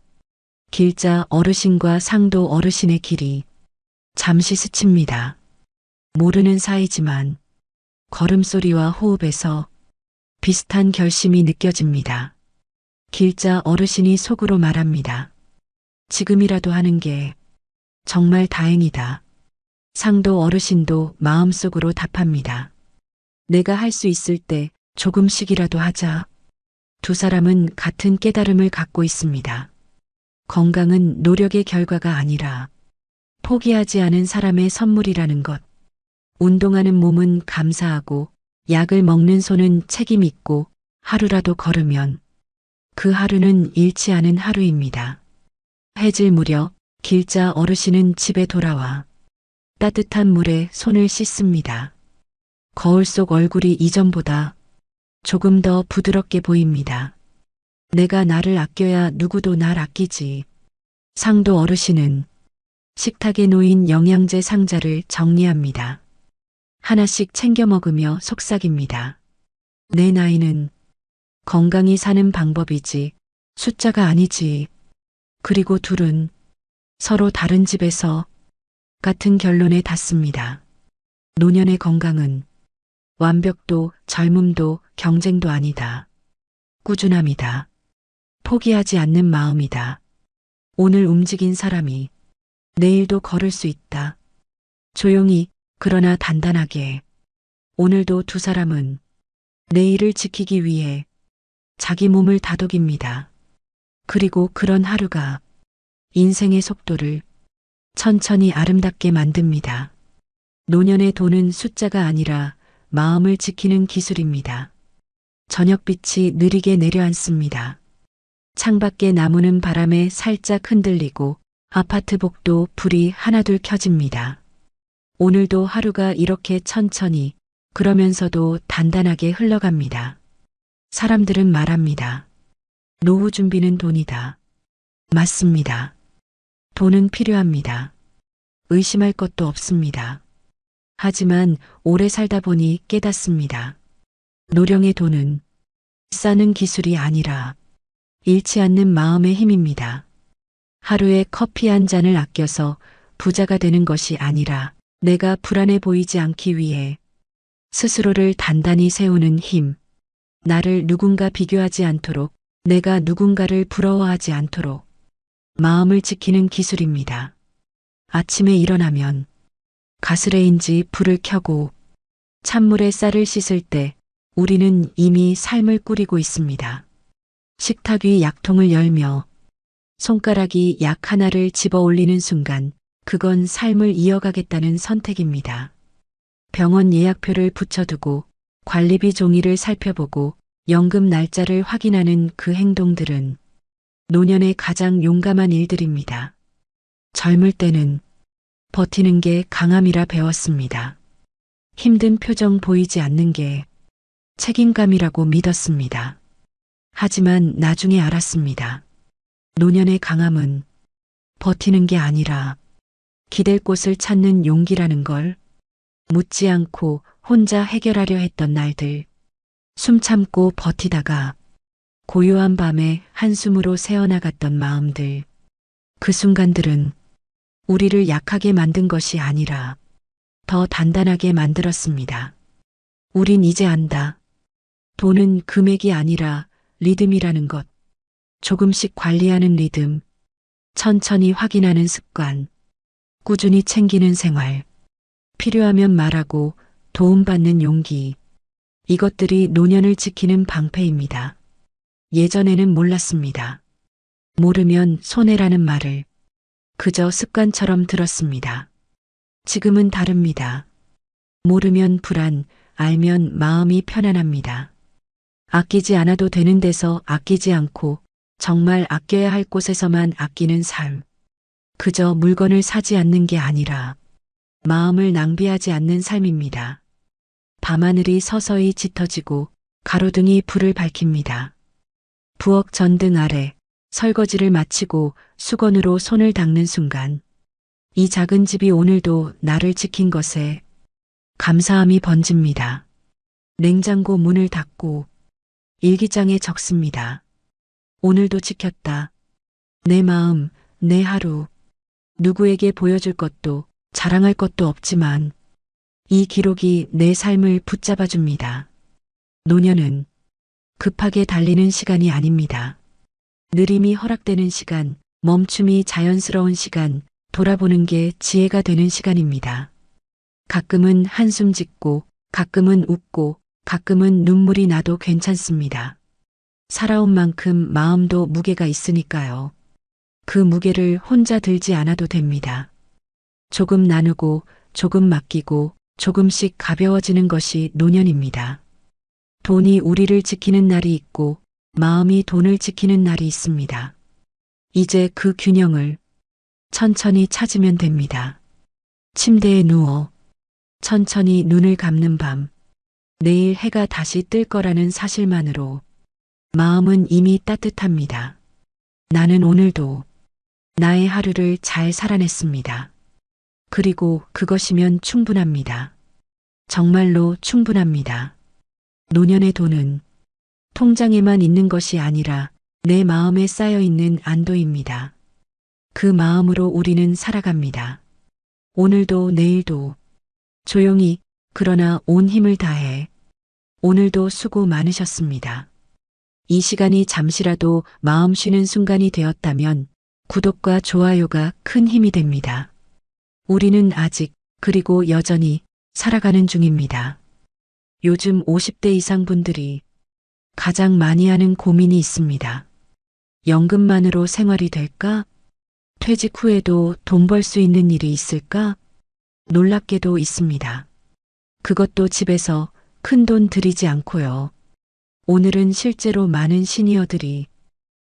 길자 어르신과 상도 어르신의 길이 잠시 스칩니다. 모르는 사이지만 걸음소리와 호흡에서 비슷한 결심이 느껴집니다. 길자 어르신이 속으로 말합니다. 지금이라도 하는 게 정말 다행이다. 상도 어르신도 마음속으로 답합니다. 내가 할 수 있을 때 조금씩이라도 하자. 두 사람은 같은 깨달음을 갖고 있습니다. 건강은 노력의 결과가 아니라 포기하지 않은 사람의 선물이라는 것. 운동하는 몸은 감사하고 약을 먹는 손은 책임 있고 하루라도 걸으면 그 하루는 잃지 않은 하루입니다. 해질 무렵 길자 어르신은 집에 돌아와 따뜻한 물에 손을 씻습니다. 거울 속 얼굴이 이전보다 조금 더 부드럽게 보입니다. 내가 나를 아껴야 누구도 날 아끼지. 상도 어르신은 식탁에 놓인 영양제 상자를 정리합니다. 하나씩 챙겨 먹으며 속삭입니다. 내 나이는 건강히 사는 방법이지 숫자가 아니지. 그리고 둘은 서로 다른 집에서 같은 결론에 닿습니다. 노년의 건강은 완벽도 젊음도 경쟁도 아니다. 꾸준함이다. 포기하지 않는 마음이다. 오늘 움직인 사람이 내일도 걸을 수 있다. 조용히 그러나 단단하게. 오늘도 두 사람은 내일을 지키기 위해 자기 몸을 다독입니다. 그리고 그런 하루가 인생의 속도를 천천히 아름답게 만듭니다. 노년의 돈은 숫자가 아니라 마음을 지키는 기술입니다. 저녁빛이 느리게 내려앉습니다. 창밖에 나무는 바람에 살짝 흔들리고 아파트 복도 불이 하나둘 켜집니다. 오늘도 하루가 이렇게 천천히 그러면서도 단단하게 흘러갑니다. 사람들은 말합니다. 노후 준비는 돈이다. 맞습니다. 돈은 필요합니다. 의심할 것도 없습니다. 하지만 오래 살다 보니 깨닫습니다. 노령의 돈은 싸는 기술이 아니라 잃지 않는 마음의 힘입니다. 하루에 커피 한 잔을 아껴서 부자가 되는 것이 아니라 내가 불안해 보이지 않기 위해 스스로를 단단히 세우는 힘, 나를 누군가 비교하지 않도록, 내가 누군가를 부러워하지 않도록 마음을 지키는 기술입니다. 아침에 일어나면 가스레인지 불을 켜고 찬물에 쌀을 씻을 때 우리는 이미 삶을 꾸리고 있습니다. 식탁 위 약통을 열며 손가락이 약 하나를 집어 올리는 순간 그건 삶을 이어가겠다는 선택입니다. 병원 예약표를 붙여두고 관리비 종이를 살펴보고 연금 날짜를 확인하는 그 행동들은 노년의 가장 용감한 일들입니다. 젊을 때는 버티는 게 강함이라 배웠습니다. 힘든 표정 보이지 않는 게 책임감이라고 믿었습니다. 하지만 나중에 알았습니다. 노년의 강함은 버티는 게 아니라 기댈 곳을 찾는 용기라는 걸. 묻지 않고 혼자 해결하려 했던 날들, 숨 참고 버티다가 고요한 밤에 한숨으로 새어나갔던 마음들, 그 순간들은 우리를 약하게 만든 것이 아니라 더 단단하게 만들었습니다. 우린 이제 안다. 돈은 금액이 아니라 리듬이라는 것. 조금씩 관리하는 리듬, 천천히 확인하는 습관, 꾸준히 챙기는 생활, 필요하면 말하고 도움받는 용기. 이것들이 노년을 지키는 방패입니다. 예전에는 몰랐습니다. 모르면 손해라는 말을 그저 습관처럼 들었습니다. 지금은 다릅니다. 모르면 불안, 알면 마음이 편안합니다. 아끼지 않아도 되는 데서 아끼지 않고 정말 아껴야 할 곳에서만 아끼는 삶. 그저 물건을 사지 않는 게 아니라 마음을 낭비하지 않는 삶입니다. 밤하늘이 서서히 짙어지고 가로등이 불을 밝힙니다. 부엌 전등 아래 설거지를 마치고 수건으로 손을 닦는 순간 이 작은 집이 오늘도 나를 지킨 것에 감사함이 번집니다. 냉장고 문을 닫고 일기장에 적습니다. 오늘도 지켰다. 내 마음, 내 하루. 누구에게 보여줄 것도 자랑할 것도 없지만 이 기록이 내 삶을 붙잡아 줍니다. 노년은 급하게 달리는 시간이 아닙니다. 느림이 허락되는 시간, 멈춤이 자연스러운 시간, 돌아보는 게 지혜가 되는 시간입니다. 가끔은 한숨 짓고, 가끔은 웃고, 가끔은 눈물이 나도 괜찮습니다. 살아온 만큼 마음도 무게가 있으니까요. 그 무게를 혼자 들지 않아도 됩니다. 조금 나누고, 조금 맡기고, 조금씩 가벼워지는 것이 노년입니다. 돈이 우리를 지키는 날이 있고, 마음이 돈을 지키는 날이 있습니다. 이제 그 균형을 천천히 찾으면 됩니다. 침대에 누워 천천히 눈을 감는 밤, 내일 해가 다시 뜰 거라는 사실만으로 마음은 이미 따뜻합니다. 나는 오늘도 나의 하루를 잘 살아냈습니다. 그리고 그것이면 충분합니다. 정말로 충분합니다. 노년의 돈은 통장에만 있는 것이 아니라 내 마음에 쌓여 있는 안도입니다. 그 마음으로 우리는 살아갑니다. 오늘도 내일도 조용히 그러나 온 힘을 다해 오늘도 수고 많으셨습니다. 이 시간이 잠시라도 마음 쉬는 순간이 되었다면 구독과 좋아요가 큰 힘이 됩니다. 우리는 아직 그리고 여전히 살아가는 중입니다. 요즘 50대 이상 분들이 가장 많이 하는 고민이 있습니다. 연금만으로 생활이 될까? 퇴직 후에도 돈 벌 수 있는 일이 있을까? 놀랍게도 있습니다. 그것도 집에서 큰 돈 들이지 않고요. 오늘은 실제로 많은 시니어들이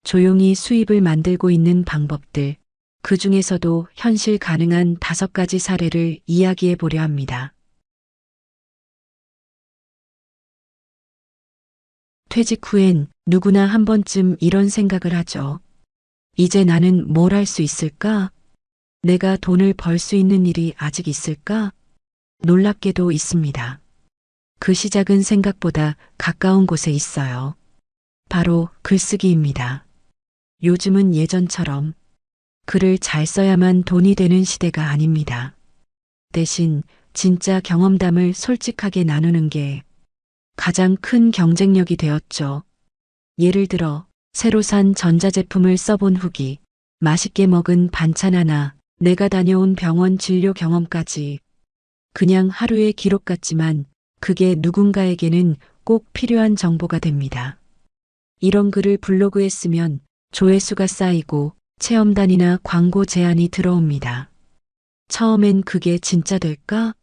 조용히 수입을 만들고 있는 방법들, 그 중에서도 현실 가능한 5가지 사례를 이야기해 보려 합니다. 퇴직 후엔 누구나 한 번쯤 이런 생각을 하죠. 이제 나는 뭘 할 수 있을까? 내가 돈을 벌 수 있는 일이 아직 있을까? 놀랍게도 있습니다. 그 시작은 생각보다 가까운 곳에 있어요. 바로 글쓰기입니다. 요즘은 예전처럼 글을 잘 써야만 돈이 되는 시대가 아닙니다. 대신 진짜 경험담을 솔직하게 나누는 게 가장 큰 경쟁력이 되었죠. 예를 들어 새로 산 전자제품을 써본 후기, 맛있게 먹은 반찬 하나, 내가 다녀온 병원 진료 경험까지 그냥 하루의 기록 같지만 그게 누군가에게는 꼭 필요한 정보가 됩니다. 이런 글을 블로그에 쓰면 조회수가 쌓이고 체험단이나 광고 제안이 들어옵니다. 처음엔 그게 진짜 될까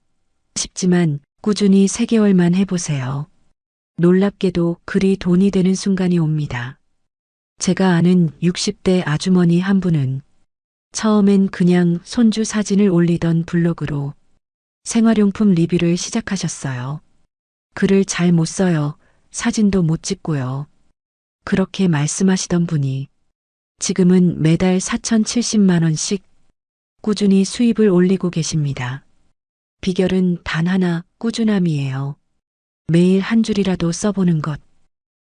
싶지만 꾸준히 3개월만 해보세요. 놀랍게도 글이 돈이 되는 순간이 옵니다. 제가 아는 60대 아주머니 한 분은 처음엔 그냥 손주 사진을 올리던 블로그로 생활용품 리뷰를 시작하셨어요. 글을 잘 못 써요. 사진도 못 찍고요. 그렇게 말씀하시던 분이 지금은 매달 4,070만 원씩 꾸준히 수입을 올리고 계십니다. 비결은 단 하나, 꾸준함이에요. 매일 한 줄이라도 써보는 것.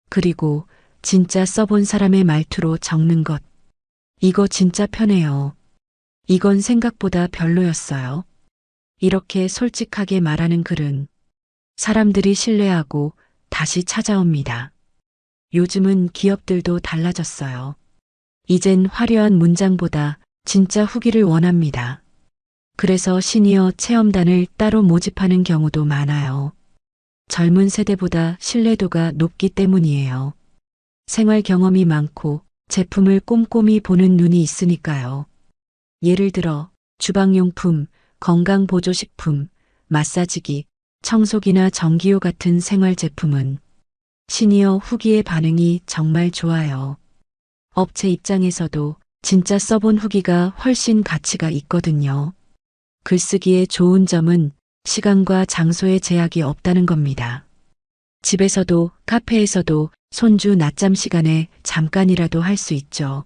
그리고 진짜 써본 사람의 말투로 적는 것. 이거 진짜 편해요. 이건 생각보다 별로였어요. 이렇게 솔직하게 말하는 글은 사람들이 신뢰하고 다시 찾아옵니다. 요즘은 기업들도 달라졌어요. 이젠 화려한 문장보다 진짜 후기를 원합니다. 그래서 시니어 체험단을 따로 모집하는 경우도 많아요. 젊은 세대보다 신뢰도가 높기 때문이에요. 생활 경험이 많고 제품을 꼼꼼히 보는 눈이 있으니까요. 예를 들어 주방용품, 건강보조식품, 마사지기, 청소기나 전기요 같은 생활 제품은 시니어 후기의 반응이 정말 좋아요. 업체 입장에서도 진짜 써본 후기가 훨씬 가치가 있거든요. 글쓰기의 좋은 점은 시간과 장소의 제약이 없다는 겁니다. 집에서도 카페에서도 손주 낮잠 시간에 잠깐이라도 할 수 있죠.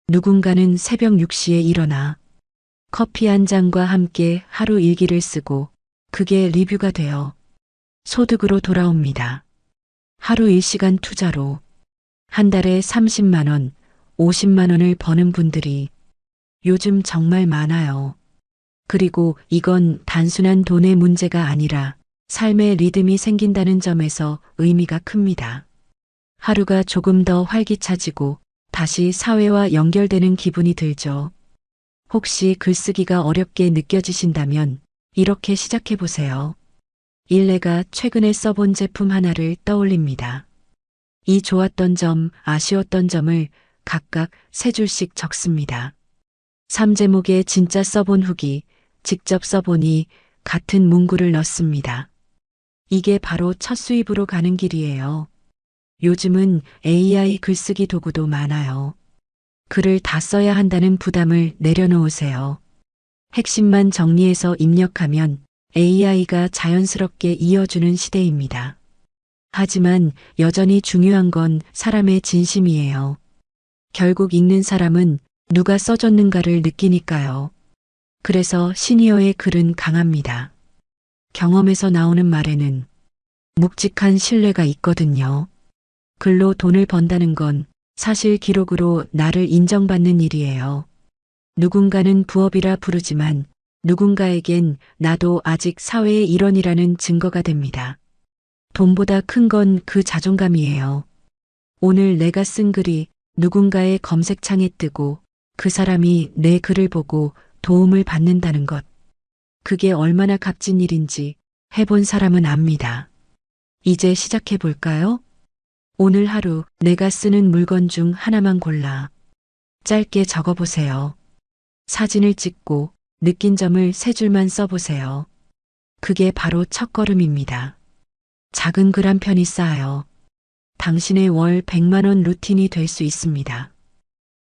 누군가는 새벽 6시에 일어나 커피 한 잔과 함께 하루 일기를 쓰고 그게 리뷰가 되어 소득으로 돌아옵니다. 하루 1시간 투자로 한 달에 30만 원, 50만 원을 버는 분들이 요즘 정말 많아요. 그리고 이건 단순한 돈의 문제가 아니라 삶의 리듬이 생긴다는 점에서 의미가 큽니다. 하루가 조금 더 활기차지고 다시 사회와 연결되는 기분이 들죠. 혹시 글쓰기가 어렵게 느껴지신다면 이렇게 시작해 보세요. 1. 내가 최근에 써본 제품 하나를 떠올립니다. 이 좋았던 점, 아쉬웠던 점을 각각 3줄씩 적습니다. 3. 제목에 진짜 써본 후기, 직접 써보니 같은 문구를 넣습니다. 이게 바로 첫 수입으로 가는 길이에요. 요즘은 AI 글쓰기 도구도 많아요. 글을 다 써야 한다는 부담을 내려놓으세요. 핵심만 정리해서 입력하면 AI가 자연스럽게 이어주는 시대입니다. 하지만 여전히 중요한 건 사람의 진심이에요. 결국 읽는 사람은 누가 써줬는가를 느끼니까요. 그래서 시니어의 글은 강합니다. 경험에서 나오는 말에는 묵직한 신뢰가 있거든요. 글로 돈을 번다는 건 사실 기록으로 나를 인정받는 일이에요. 누군가는 부업이라 부르지만 누군가에겐 나도 아직 사회의 일원이라는 증거가 됩니다. 돈보다 큰 건 그 자존감이에요. 오늘 내가 쓴 글이 누군가의 검색창에 뜨고 그 사람이 내 글을 보고 도움을 받는다는 것. 그게 얼마나 값진 일인지 해본 사람은 압니다. 이제 시작해 볼까요? 오늘 하루 내가 쓰는 물건 중 하나만 골라 짧게 적어 보세요. 사진을 찍고 느낀 점을 세 줄만 써보세요. 그게 바로 첫걸음입니다. 작은 글 한 편이 쌓여 당신의 월 100만 원 루틴이 될 수 있습니다.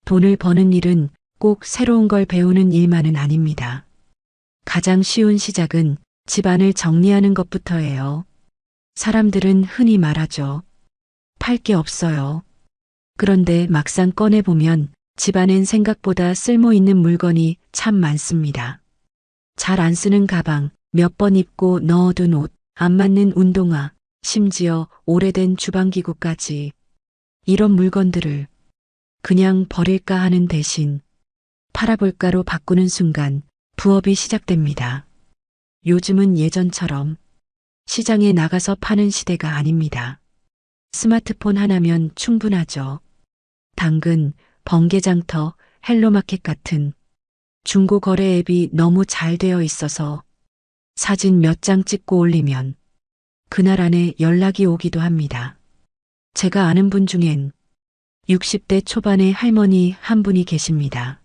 돈을 버는 일은 꼭 새로운 걸 배우는 일만은 아닙니다. 가장 쉬운 시작은 집안을 정리하는 것부터예요. 사람들은 흔히 말하죠. 팔 게 없어요. 그런데 막상 꺼내보면 집안엔 생각보다 쓸모 있는 물건이 참 많습니다. 잘 안 쓰는 가방, 몇 번 입고 넣어둔 옷, 안 맞는 운동화, 심지어 오래된 주방기구까지. 이런 물건들을 그냥 버릴까 하는 대신 팔아볼까로 바꾸는 순간 부업이 시작됩니다. 요즘은 예전처럼 시장에 나가서 파는 시대가 아닙니다. 스마트폰 하나면 충분하죠. 당근, 번개장터, 헬로마켓 같은 중고 거래 앱이 너무 잘 되어 있어서 사진 몇 장 찍고 올리면 그날 안에 연락이 오기도 합니다. 제가 아는 분 중엔 60대 초반의 할머니 한 분이 계십니다.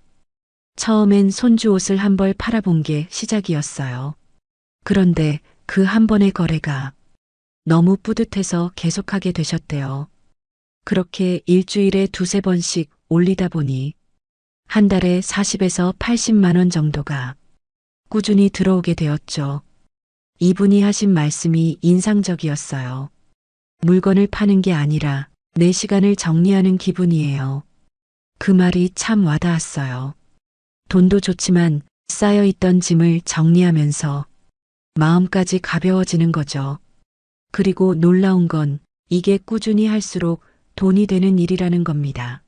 처음엔 손주 옷을 한 벌 팔아본 게 시작이었어요. 그런데 그 한 번의 거래가 너무 뿌듯해서 계속하게 되셨대요. 그렇게 일주일에 두세 번씩 올리다 보니 한 달에 40에서 80만 원 정도가 꾸준히 들어오게 되었죠. 이분이 하신 말씀이 인상적이었어요. 물건을 파는 게 아니라 내 시간을 정리하는 기분이에요. 그 말이 참 와닿았어요. 돈도 좋지만 쌓여있던 짐을 정리하면서 마음까지 가벼워지는 거죠. 그리고 놀라운 건 이게 꾸준히 할수록 돈이 되는 일이라는 겁니다.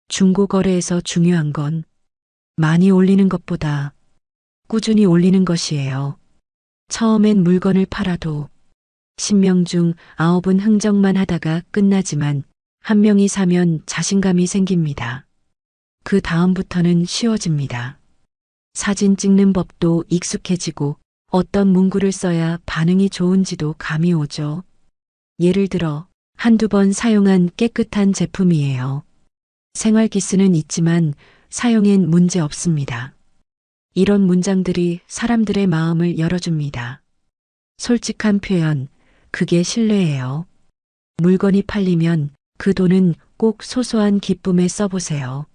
중고거래에서 중요한 건 많이 올리는 것보다 꾸준히 올리는 것이에요. 처음엔 물건을 팔아도 10명 중 9은 흥정만 하다가 끝나지만 한 명이 사면 자신감이 생깁니다. 그 다음부터는 쉬워집니다. 사진 찍는 법도 익숙해지고 어떤 문구를 써야 반응이 좋은지도 감이 오죠. 예를 들어 한두 번 사용한 깨끗한 제품이에요. 생활기스는 있지만 사용엔 문제 없습니다. 이런 문장들이 사람들의 마음을 열어줍니다. 솔직한 표현, 그게 신뢰예요. 물건이 팔리면 그 돈은 꼭 소소한 기쁨에 써보세요.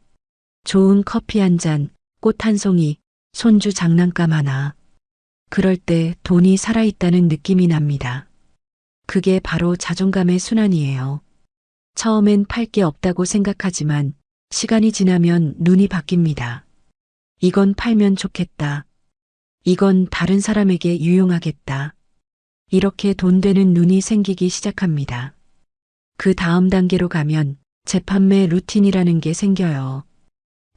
좋은 커피 한 잔, 꽃 한 송이, 손주 장난감 하나. 그럴 때 돈이 살아있다는 느낌이 납니다. 그게 바로 자존감의 순환이에요. 처음엔 팔 게 없다고 생각하지만 시간이 지나면 눈이 바뀝니다. 이건 팔면 좋겠다. 이건 다른 사람에게 유용하겠다. 이렇게 돈 되는 눈이 생기기 시작합니다. 그 다음 단계로 가면 재판매 루틴이라는 게 생겨요.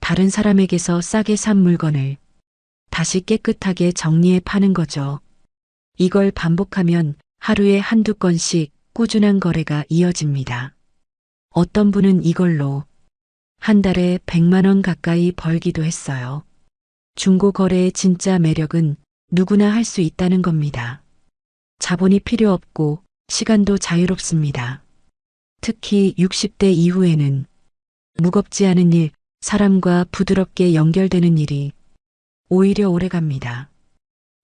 다른 사람에게서 싸게 산 물건을 다시 깨끗하게 정리해 파는 거죠. 이걸 반복하면 하루에 한두 건씩 꾸준한 거래가 이어집니다. 어떤 분은 이걸로 한 달에 100만 원 가까이 벌기도 했어요. 중고 거래의 진짜 매력은 누구나 할 수 있다는 겁니다. 자본이 필요 없고 시간도 자유롭습니다. 특히 60대 이후에는 무겁지 않은 일, 사람과 부드럽게 연결되는 일이 오히려 오래갑니다.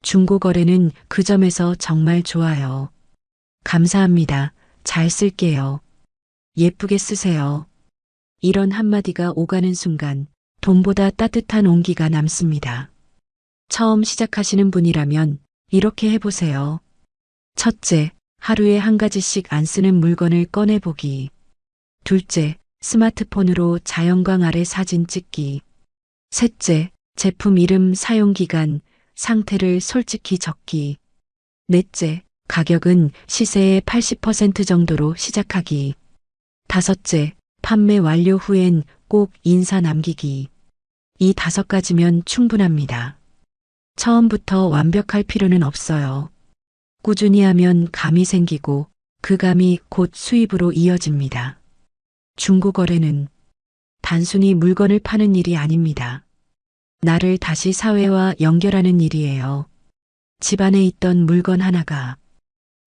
중고 거래는 그 점에서 정말 좋아요. 감사합니다. 잘 쓸게요. 예쁘게 쓰세요. 이런 한마디가 오가는 순간 돈보다 따뜻한 온기가 남습니다. 처음 시작하시는 분이라면 이렇게 해보세요. 첫째, 하루에 한 가지씩 안 쓰는 물건을 꺼내보기. 둘째, 스마트폰으로 자연광 아래 사진 찍기. 셋째, 제품 이름, 사용기간, 상태를 솔직히 적기. 넷째, 가격은 시세의 80% 정도로 시작하기. 다섯째, 판매 완료 후엔 꼭 인사 남기기. 이 5가지면 충분합니다. 처음부터 완벽할 필요는 없어요. 꾸준히 하면 감이 생기고 그 감이 곧 수입으로 이어집니다. 중고거래는 단순히 물건을 파는 일이 아닙니다. 나를 다시 사회와 연결하는 일이에요. 집안에 있던 물건 하나가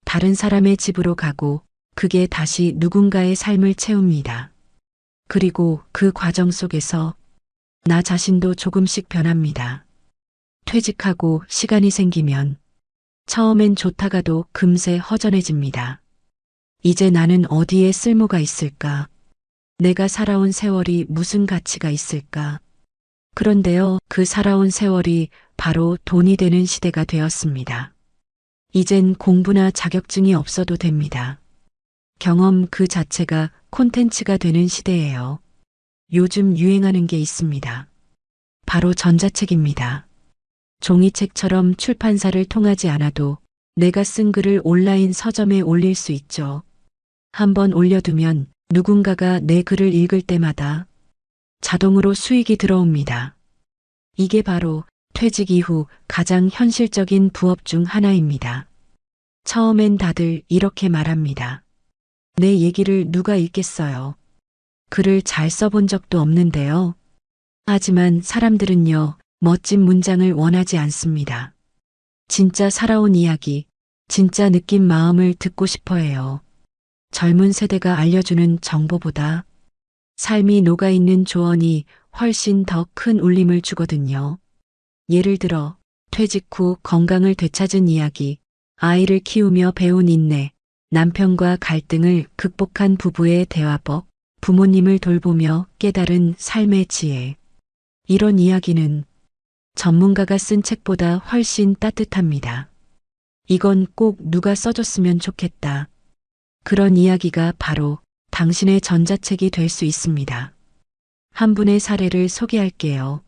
다른 사람의 집으로 가고 그게 다시 누군가의 삶을 채웁니다. 그리고 그 과정 속에서 나 자신도 조금씩 변합니다. 퇴직하고 시간이 생기면 처음엔 좋다가도 금세 허전해집니다. 이제 나는 어디에 쓸모가 있을까? 내가 살아온 세월이 무슨 가치가 있을까? 그런데요, 그 살아온 세월이 바로 돈이 되는 시대가 되었습니다. 이젠 공부나 자격증이 없어도 됩니다. 경험 그 자체가 콘텐츠가 되는 시대예요. 요즘 유행하는 게 있습니다. 바로 전자책입니다. 종이책처럼 출판사를 통하지 않아도 내가 쓴 글을 온라인 서점에 올릴 수 있죠. 한번 올려두면 누군가가 내 글을 읽을 때마다 자동으로 수익이 들어옵니다. 이게 바로 퇴직 이후 가장 현실적인 부업 중 하나입니다. 처음엔 다들 이렇게 말합니다. 내 얘기를 누가 읽겠어요? 글을 잘 써본 적도 없는데요. 하지만 사람들은요, 멋진 문장을 원하지 않습니다. 진짜 살아온 이야기, 진짜 느낀 마음을 듣고 싶어 해요. 젊은 세대가 알려주는 정보보다 삶이 녹아있는 조언이 훨씬 더 큰 울림을 주거든요. 예를 들어, 퇴직 후 건강을 되찾은 이야기, 아이를 키우며 배운 인내, 남편과 갈등을 극복한 부부의 대화법, 부모님을 돌보며 깨달은 삶의 지혜. 이런 이야기는 전문가가 쓴 책보다 훨씬 따뜻합니다. 이건 꼭 누가 써줬으면 좋겠다. 그런 이야기가 바로 당신의 전자책이 될 수 있습니다. 한 분의 사례를 소개할게요.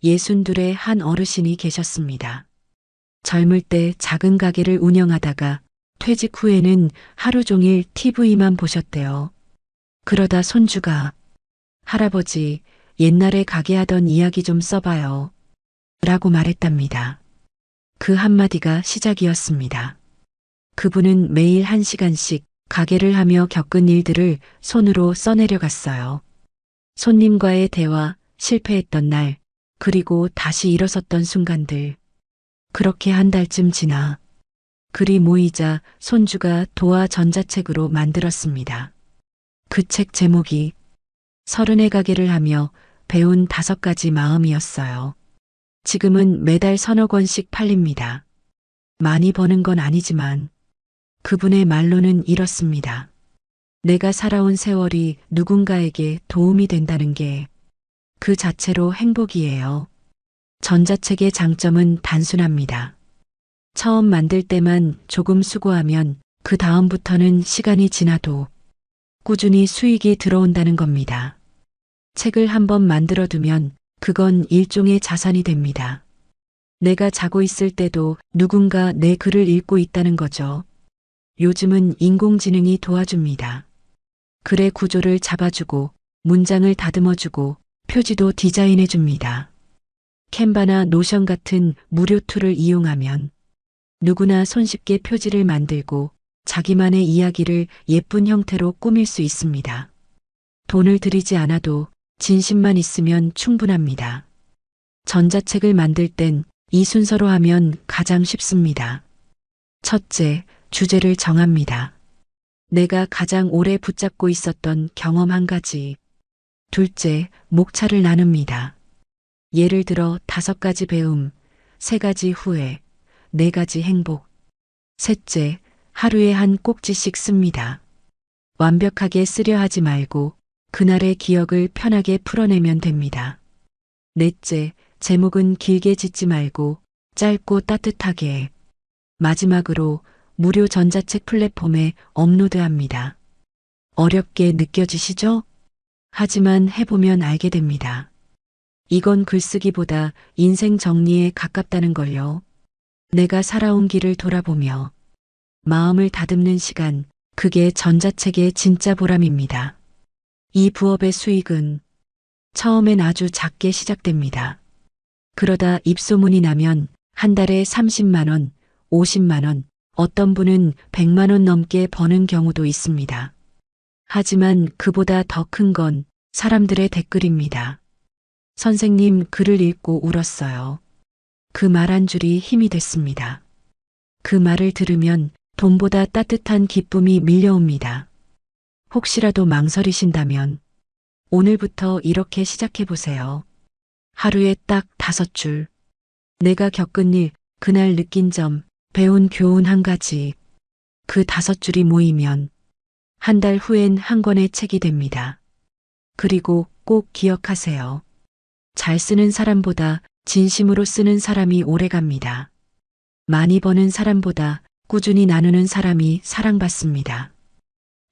62의 한 어르신이 계셨습니다. 젊을 때 작은 가게를 운영하다가 퇴직 후에는 하루 종일 TV만 보셨대요. 그러다 손주가 할아버지, 옛날에 가게 하던 이야기 좀 써봐요. 라고 말했답니다. 그 한마디가 시작이었습니다. 그분은 매일 1시간씩 가게를 하며 겪은 일들을 손으로 써내려갔어요. 손님과의 대화, 실패했던 날, 그리고 다시 일어섰던 순간들. 그렇게 한 달쯤 지나 글이 모이자 손주가 도화 전자책으로 만들었습니다. 그 책 제목이 30의 가게를 하며 배운 5가지 마음이었어요. 지금은 매달 서너 권씩 팔립니다. 많이 버는 건 아니지만 그분의 말로는 이렇습니다. 내가 살아온 세월이 누군가에게 도움이 된다는 게 그 자체로 행복이에요. 전자책의 장점은 단순합니다. 처음 만들 때만 조금 수고하면 그 다음부터는 시간이 지나도 꾸준히 수익이 들어온다는 겁니다. 책을 한번 만들어두면 그건 일종의 자산이 됩니다. 내가 자고 있을 때도 누군가 내 글을 읽고 있다는 거죠. 요즘은 인공지능이 도와줍니다. 글의 구조를 잡아주고 문장을 다듬어주고 표지도 디자인해줍니다. 캔바나 노션 같은 무료 툴을 이용하면 누구나 손쉽게 표지를 만들고 자기만의 이야기를 예쁜 형태로 꾸밀 수 있습니다. 돈을 들이지 않아도 진심만 있으면 충분합니다. 전자책을 만들 땐 이 순서로 하면 가장 쉽습니다. 첫째, 주제를 정합니다. 내가 가장 오래 붙잡고 있었던 경험 한 가지. 둘째, 목차를 나눕니다. 예를 들어 5가지 배움, 3가지 후회, 4가지 행복. 셋째, 하루에 한 꼭지씩 씁니다. 완벽하게 쓰려 하지 말고 그날의 기억을 편하게 풀어내면 됩니다. 넷째, 제목은 길게 짓지 말고 짧고 따뜻하게. 마지막으로 무료 전자책 플랫폼에 업로드합니다. 어렵게 느껴지시죠? 하지만 해보면 알게 됩니다. 이건 글쓰기보다 인생 정리에 가깝다는 걸요. 내가 살아온 길을 돌아보며 마음을 다듬는 시간, 그게 전자책의 진짜 보람입니다. 이 부업의 수익은 처음엔 아주 작게 시작됩니다. 그러다 입소문이 나면 한 달에 30만 원, 50만 원, 어떤 분은 100만 원 넘게 버는 경우도 있습니다. 하지만 그보다 더 큰 건 사람들의 댓글입니다. 선생님 글을 읽고 울었어요. 그 말 한 줄이 힘이 됐습니다. 그 말을 들으면 돈보다 따뜻한 기쁨이 밀려옵니다. 혹시라도 망설이신다면 오늘부터 이렇게 시작해 보세요. 하루에 딱 5줄. 내가 겪은 일, 그날 느낀 점, 배운 교훈 한 가지. 그 5줄이 모이면 한 달 후엔 한 권의 책이 됩니다. 그리고 꼭 기억하세요. 잘 쓰는 사람보다 진심으로 쓰는 사람이 오래갑니다. 많이 버는 사람보다 꾸준히 나누는 사람이 사랑받습니다.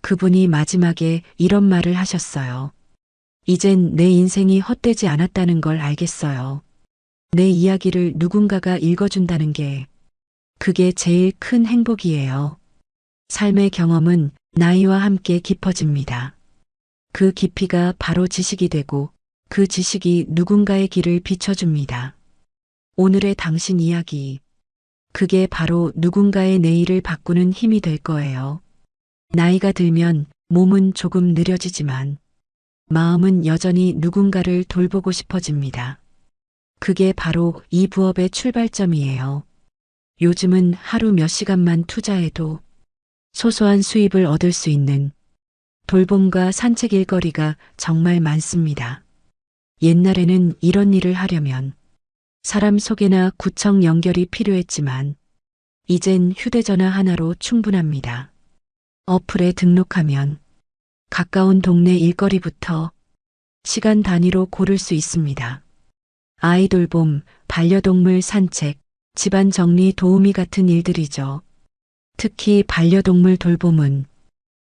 그분이 마지막에 이런 말을 하셨어요. 이젠 내 인생이 헛되지 않았다는 걸 알겠어요. 내 이야기를 누군가가 읽어준다는 게 그게 제일 큰 행복이에요. 삶의 경험은 나이와 함께 깊어집니다. 그 깊이가 바로 지식이 되고 그 지식이 누군가의 길을 비춰줍니다. 오늘의 당신 이야기, 그게 바로 누군가의 내일을 바꾸는 힘이 될 거예요. 나이가 들면 몸은 조금 느려지지만 마음은 여전히 누군가를 돌보고 싶어집니다. 그게 바로 이 부업의 출발점이에요. 요즘은 하루 몇 시간만 투자해도 소소한 수입을 얻을 수 있는 돌봄과 산책 일거리가 정말 많습니다. 옛날에는 이런 일을 하려면 사람 소개나 구청 연결이 필요했지만 이젠 휴대전화 하나로 충분합니다. 어플에 등록하면 가까운 동네 일거리부터 시간 단위로 고를 수 있습니다. 아이 돌봄, 반려동물 산책, 집안 정리 도우미 같은 일들이죠. 특히 반려동물 돌봄은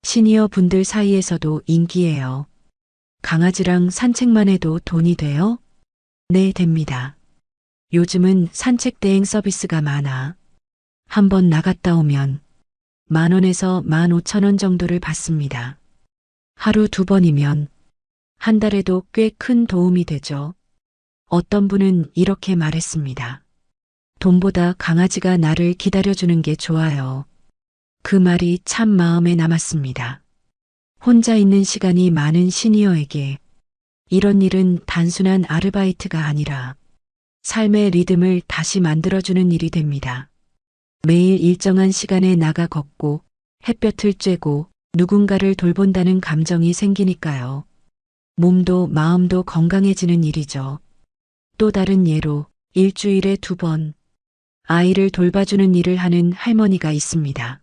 시니어 분들 사이에서도 인기예요. 강아지랑 산책만 해도 돈이 돼요? 네, 됩니다. 요즘은 산책 대행 서비스가 많아. 한번 나갔다 오면 10,000원에서 15,000원 정도를 받습니다. 하루 2번이면 한 달에도 꽤 큰 도움이 되죠. 어떤 분은 이렇게 말했습니다. 돈보다 강아지가 나를 기다려주는 게 좋아요. 그 말이 참 마음에 남았습니다. 혼자 있는 시간이 많은 시니어에게 이런 일은 단순한 아르바이트가 아니라 삶의 리듬을 다시 만들어주는 일이 됩니다. 매일 일정한 시간에 나가 걷고 햇볕을 쬐고 누군가를 돌본다는 감정이 생기니까요. 몸도 마음도 건강해지는 일이죠. 또 다른 예로 일주일에 2번 아이를 돌봐주는 일을 하는 할머니가 있습니다.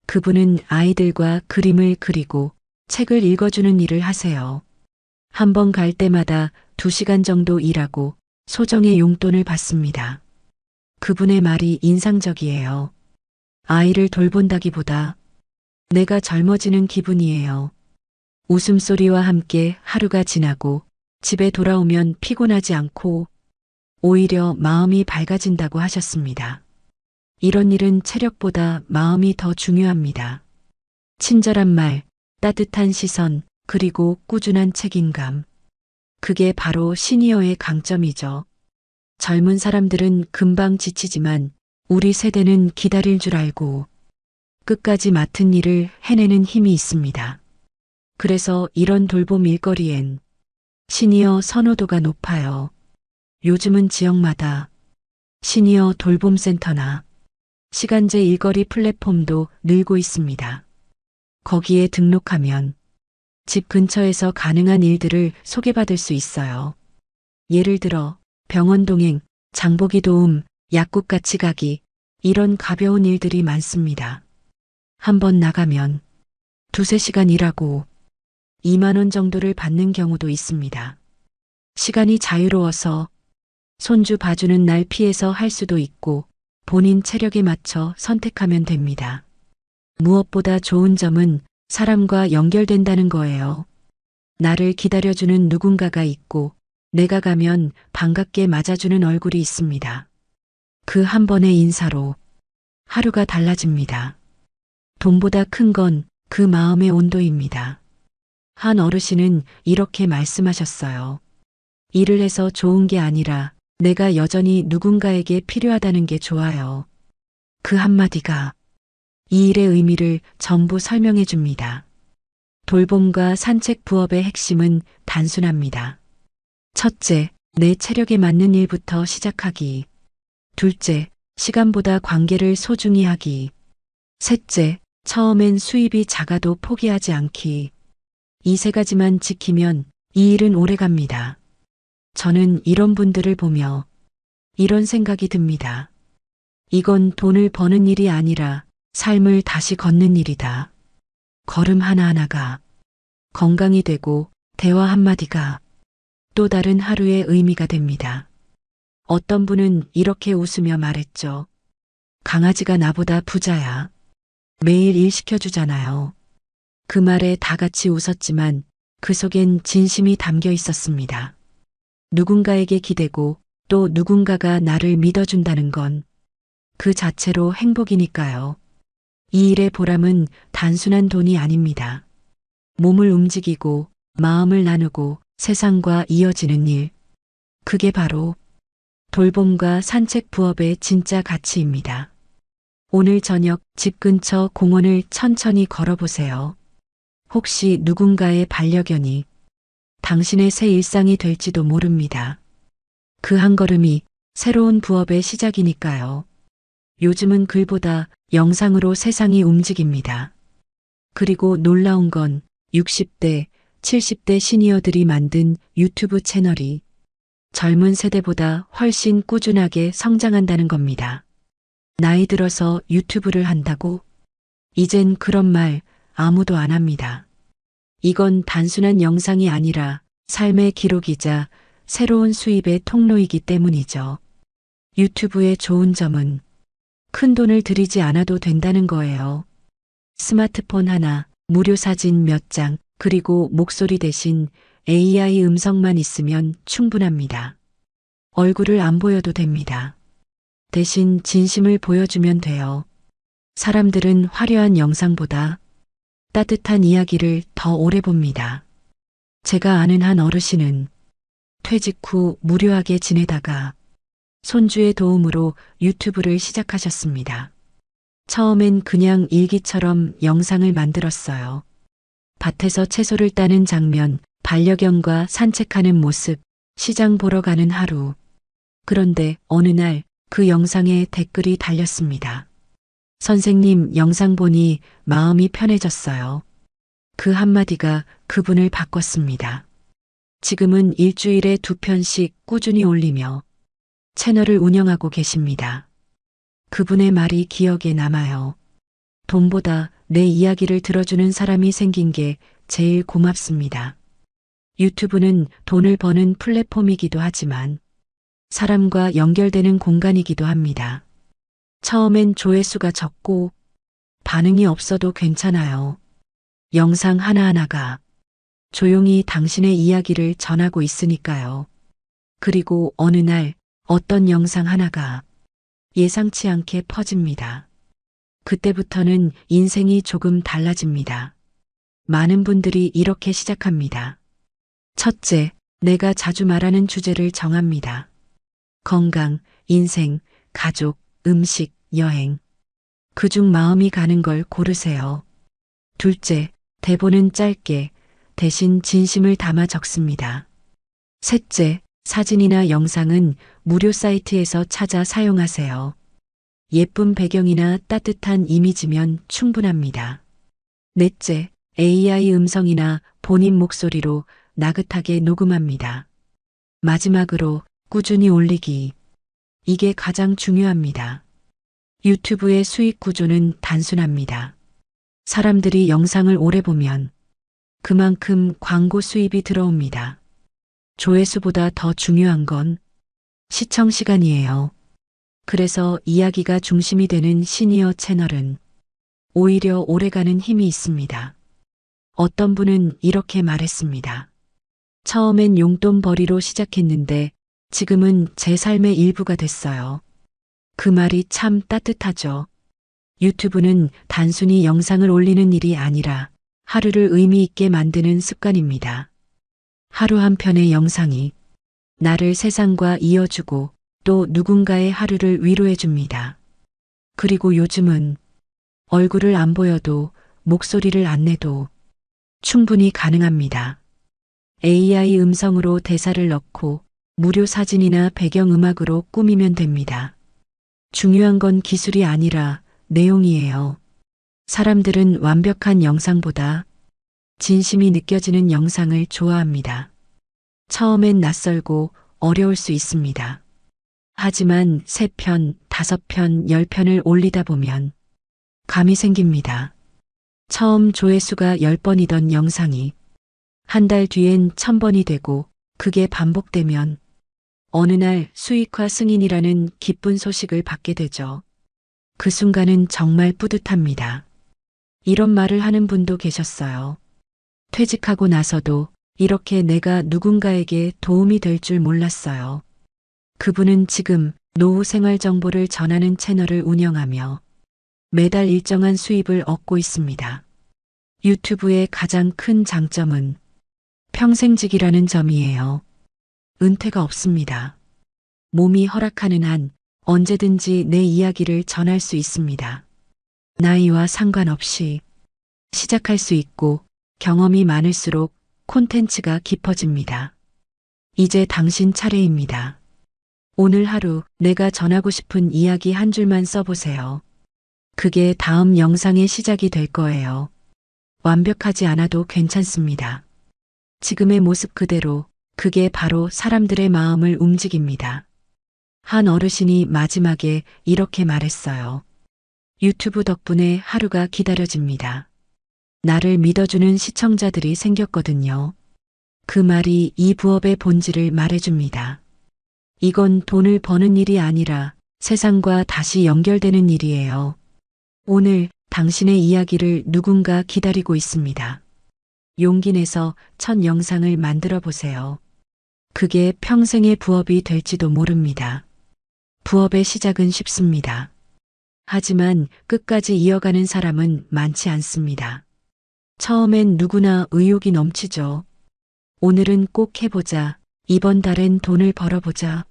그분은 아이들과 그림을 그리고 책을 읽어주는 일을 하세요. 한 번 갈 때마다 2시간 정도 일하고 소정의 용돈을 받습니다. 그분의 말이 인상적이에요. 아이를 돌본다기보다 내가 젊어지는 기분이에요. 웃음소리와 함께 하루가 지나고 집에 돌아오면 피곤하지 않고 오히려 마음이 밝아진다고 하셨습니다. 이런 일은 체력보다 마음이 더 중요합니다. 친절한 말, 따뜻한 시선, 그리고 꾸준한 책임감. 그게 바로 시니어의 강점이죠. 젊은 사람들은 금방 지치지만 우리 세대는 기다릴 줄 알고 끝까지 맡은 일을 해내는 힘이 있습니다. 그래서 이런 돌봄 일거리엔 시니어 선호도가 높아요. 요즘은 지역마다 시니어 돌봄센터나 시간제 일거리 플랫폼도 늘고 있습니다. 거기에 등록하면 집 근처에서 가능한 일들을 소개받을 수 있어요. 예를 들어 병원 동행, 장보기 도움, 약국 같이 가기, 이런 가벼운 일들이 많습니다. 한번 나가면 2~3시간 일하고 2만 원 정도를 받는 경우도 있습니다. 시간이 자유로워서 손주 봐주는 날 피해서 할 수도 있고 본인 체력에 맞춰 선택하면 됩니다. 무엇보다 좋은 점은 사람과 연결된다는 거예요. 나를 기다려주는 누군가가 있고 내가 가면 반갑게 맞아주는 얼굴이 있습니다. 그 한 번의 인사로 하루가 달라집니다. 돈보다 큰 건 그 마음의 온도입니다. 한 어르신은 이렇게 말씀하셨어요. 일을 해서 좋은 게 아니라 내가 여전히 누군가에게 필요하다는 게 좋아요. 그 한마디가 이 일의 의미를 전부 설명해 줍니다. 돌봄과 산책 부업의 핵심은 단순합니다. 첫째, 내 체력에 맞는 일부터 시작하기. 둘째, 시간보다 관계를 소중히 하기. 셋째, 처음엔 수입이 작아도 포기하지 않기. 이 세 가지만 지키면 이 일은 오래 갑니다. 저는 이런 분들을 보며 이런 생각이 듭니다. 이건 돈을 버는 일이 아니라 삶을 다시 걷는 일이다. 걸음 하나하나가 건강이 되고 대화 한마디가 또 다른 하루의 의미가 됩니다. 어떤 분은 이렇게 웃으며 말했죠. 강아지가 나보다 부자야. 매일 일 시켜주잖아요. 그 말에 다 같이 웃었지만 그 속엔 진심이 담겨 있었습니다. 누군가에게 기대고 또 누군가가 나를 믿어준다는 건 그 자체로 행복이니까요. 이 일의 보람은 단순한 돈이 아닙니다. 몸을 움직이고 마음을 나누고 세상과 이어지는 일. 그게 바로 돌봄과 산책 부업의 진짜 가치입니다. 오늘 저녁 집 근처 공원을 천천히 걸어보세요. 혹시 누군가의 반려견이 당신의 새 일상이 될지도 모릅니다. 그 한 걸음이 새로운 부업의 시작이니까요. 요즘은 글보다 영상으로 세상이 움직입니다. 그리고 놀라운 건 60대, 70대 시니어들이 만든 유튜브 채널이 젊은 세대보다 훨씬 꾸준하게 성장한다는 겁니다. 나이 들어서 유튜브를 한다고? 이젠 그런 말 아무도 안 합니다. 이건 단순한 영상이 아니라 삶의 기록이자 새로운 수입의 통로이기 때문이죠. 유튜브의 좋은 점은 큰 돈을 들이지 않아도 된다는 거예요. 스마트폰 하나, 무료 사진 몇 장, 그리고 목소리 대신 AI 음성만 있으면 충분합니다. 얼굴을 안 보여도 됩니다. 대신 진심을 보여주면 돼요. 사람들은 화려한 영상보다 따뜻한 이야기를 더 오래 봅니다. 제가 아는 한 어르신은 퇴직 후 무료하게 지내다가 손주의 도움으로 유튜브를 시작하셨습니다. 처음엔 그냥 일기처럼 영상을 만들었어요. 밭에서 채소를 따는 장면, 반려견과 산책하는 모습, 시장 보러 가는 하루. 그런데 어느 날 그 영상에 댓글이 달렸습니다. 선생님 영상 보니 마음이 편해졌어요. 그 한마디가 그분을 바꿨습니다. 지금은 일주일에 2편씩 꾸준히 올리며 채널을 운영하고 계십니다. 그분의 말이 기억에 남아요. 돈보다 내 이야기를 들어주는 사람이 생긴 게 제일 고맙습니다. 유튜브는 돈을 버는 플랫폼이기도 하지만 사람과 연결되는 공간이기도 합니다. 처음엔 조회수가 적고 반응이 없어도 괜찮아요. 영상 하나하나가 조용히 당신의 이야기를 전하고 있으니까요. 그리고 어느 날 어떤 영상 하나가 예상치 않게 퍼집니다. 그때부터는 인생이 조금 달라집니다. 많은 분들이 이렇게 시작합니다. 첫째, 내가 자주 말하는 주제를 정합니다. 건강, 인생, 가족, 음식, 여행. 그중 마음이 가는 걸 고르세요. 둘째, 대본은 짧게 대신 진심을 담아 적습니다. 셋째, 사진이나 영상은 무료 사이트에서 찾아 사용하세요. 예쁜 배경이나 따뜻한 이미지면 충분합니다. 넷째, AI 음성이나 본인 목소리로 나긋하게 녹음합니다. 마지막으로 꾸준히 올리기. 이게 가장 중요합니다. 유튜브의 수익 구조는 단순합니다. 사람들이 영상을 오래 보면 그만큼 광고 수입이 들어옵니다. 조회수보다 더 중요한 건 시청 시간이에요. 그래서 이야기가 중심이 되는 시니어 채널은 오히려 오래가는 힘이 있습니다. 어떤 분은 이렇게 말했습니다. 처음엔 용돈벌이로 시작했는데 지금은 제 삶의 일부가 됐어요. 그 말이 참 따뜻하죠. 유튜브는 단순히 영상을 올리는 일이 아니라 하루를 의미 있게 만드는 습관입니다. 하루 한 편의 영상이 나를 세상과 이어주고 또 누군가의 하루를 위로해 줍니다. 그리고 요즘은 얼굴을 안 보여도 목소리를 안 내도 충분히 가능합니다. AI 음성으로 대사를 넣고 무료 사진이나 배경음악으로 꾸미면 됩니다. 중요한 건 기술이 아니라 내용이에요. 사람들은 완벽한 영상보다 진심이 느껴지는 영상을 좋아합니다. 처음엔 낯설고 어려울 수 있습니다. 하지만 3편, 5편, 10편을 올리다 보면 감이 생깁니다. 처음 조회수가 10번이던 영상이 한 달 뒤엔 1000번이 되고 그게 반복되면 어느 날 수익화 승인이라는 기쁜 소식을 받게 되죠. 그 순간은 정말 뿌듯합니다. 이런 말을 하는 분도 계셨어요. 퇴직하고 나서도 이렇게 내가 누군가에게 도움이 될 줄 몰랐어요. 그분은 지금 노후 생활 정보를 전하는 채널을 운영하며 매달 일정한 수입을 얻고 있습니다. 유튜브의 가장 큰 장점은 평생직이라는 점이에요. 은퇴가 없습니다. 몸이 허락하는 한 언제든지 내 이야기를 전할 수 있습니다. 나이와 상관없이 시작할 수 있고 경험이 많을수록 콘텐츠가 깊어집니다. 이제 당신 차례입니다. 오늘 하루 내가 전하고 싶은 이야기 한 줄만 써보세요. 그게 다음 영상의 시작이 될 거예요. 완벽하지 않아도 괜찮습니다. 지금의 모습 그대로 그게 바로 사람들의 마음을 움직입니다. 한 어르신이 마지막에 이렇게 말했어요. 유튜브 덕분에 하루가 기다려집니다. 나를 믿어주는 시청자들이 생겼거든요. 그 말이 이 부업의 본질을 말해줍니다. 이건 돈을 버는 일이 아니라 세상과 다시 연결되는 일이에요. 오늘 당신의 이야기를 누군가 기다리고 있습니다. 용기 내서 첫 영상을 만들어 보세요. 그게 평생의 부업이 될지도 모릅니다. 부업의 시작은 쉽습니다. 하지만 끝까지 이어가는 사람은 많지 않습니다. 처음엔 누구나 의욕이 넘치죠. 오늘은 꼭 해보자. 이번 달엔 돈을 벌어보자.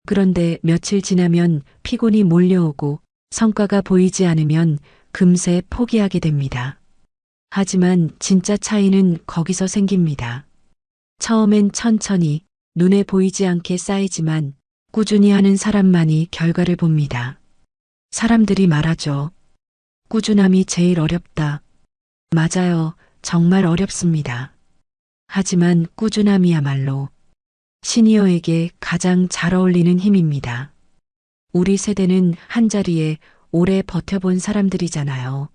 그런데 며칠 지나면 피곤이 몰려오고 성과가 보이지 않으면 금세 포기하게 됩니다. 하지만 진짜 차이는 거기서 생깁니다. 처음엔 천천히 눈에 보이지 않게 쌓이지만 꾸준히 하는 사람만이 결과를 봅니다. 사람들이 말하죠. 꾸준함이 제일 어렵다. 맞아요. 정말 어렵습니다. 하지만 꾸준함이야말로 시니어에게 가장 잘 어울리는 힘입니다. 우리 세대는 한자리에 오래 버텨본 사람들이잖아요.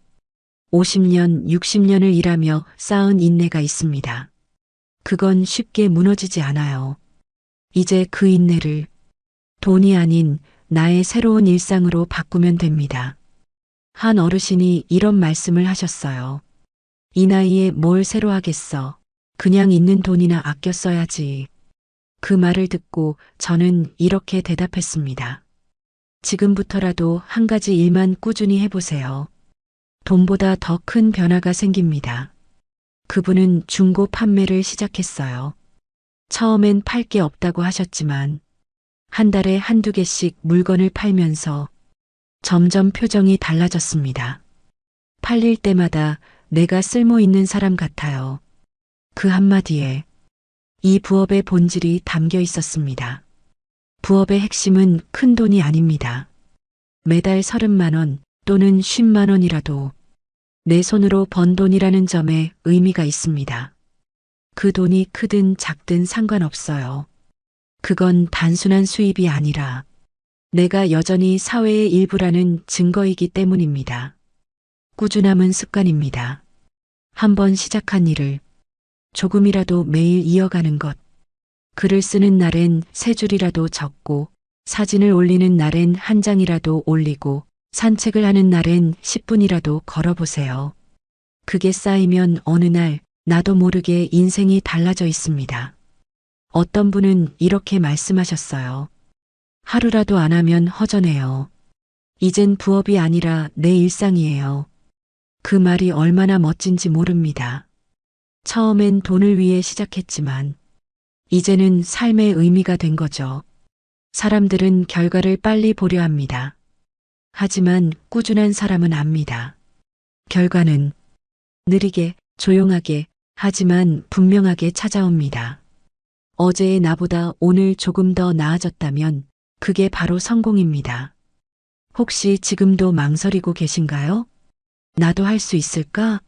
50년, 60년을 일하며 쌓은 인내가 있습니다. 그건 쉽게 무너지지 않아요. 이제 그 인내를 돈이 아닌 나의 새로운 일상으로 바꾸면 됩니다. 한 어르신이 이런 말씀을 하셨어요. 이 나이에 뭘 새로 하겠어. 그냥 있는 돈이나 아껴 써야지. 그 말을 듣고 저는 이렇게 대답했습니다. 지금부터라도 한 가지 일만 꾸준히 해보세요. 돈보다 더 큰 변화가 생깁니다. 그분은 중고 판매를 시작했어요. 처음엔 팔 게 없다고 하셨지만 한 달에 한두 개씩 물건을 팔면서 점점 표정이 달라졌습니다. 팔릴 때마다 내가 쓸모 있는 사람 같아요. 그 한마디에 이 부업의 본질이 담겨 있었습니다. 부업의 핵심은 큰 돈이 아닙니다. 매달 30만 원 또는 10만 원이라도 내 손으로 번 돈이라는 점에 의미가 있습니다. 그 돈이 크든 작든 상관없어요. 그건 단순한 수입이 아니라 내가 여전히 사회의 일부라는 증거이기 때문입니다. 꾸준함은 습관입니다. 한번 시작한 일을 조금이라도 매일 이어가는 것. 글을 쓰는 날엔 3줄이라도 적고 사진을 올리는 날엔 한 장이라도 올리고 산책을 하는 날엔 10분이라도 걸어보세요. 그게 쌓이면 어느 날 나도 모르게 인생이 달라져 있습니다. 어떤 분은 이렇게 말씀하셨어요. 하루라도 안 하면 허전해요. 이젠 부업이 아니라 내 일상이에요. 그 말이 얼마나 멋진지 모릅니다. 처음엔 돈을 위해 시작했지만 이제는 삶의 의미가 된 거죠. 사람들은 결과를 빨리 보려 합니다. 하지만 꾸준한 사람은 압니다. 결과는 느리게, 조용하게, 하지만 분명하게 찾아옵니다. 어제의 나보다 오늘 조금 더 나아졌다면 그게 바로 성공입니다. 혹시 지금도 망설이고 계신가요? 나도 할 수 있을까?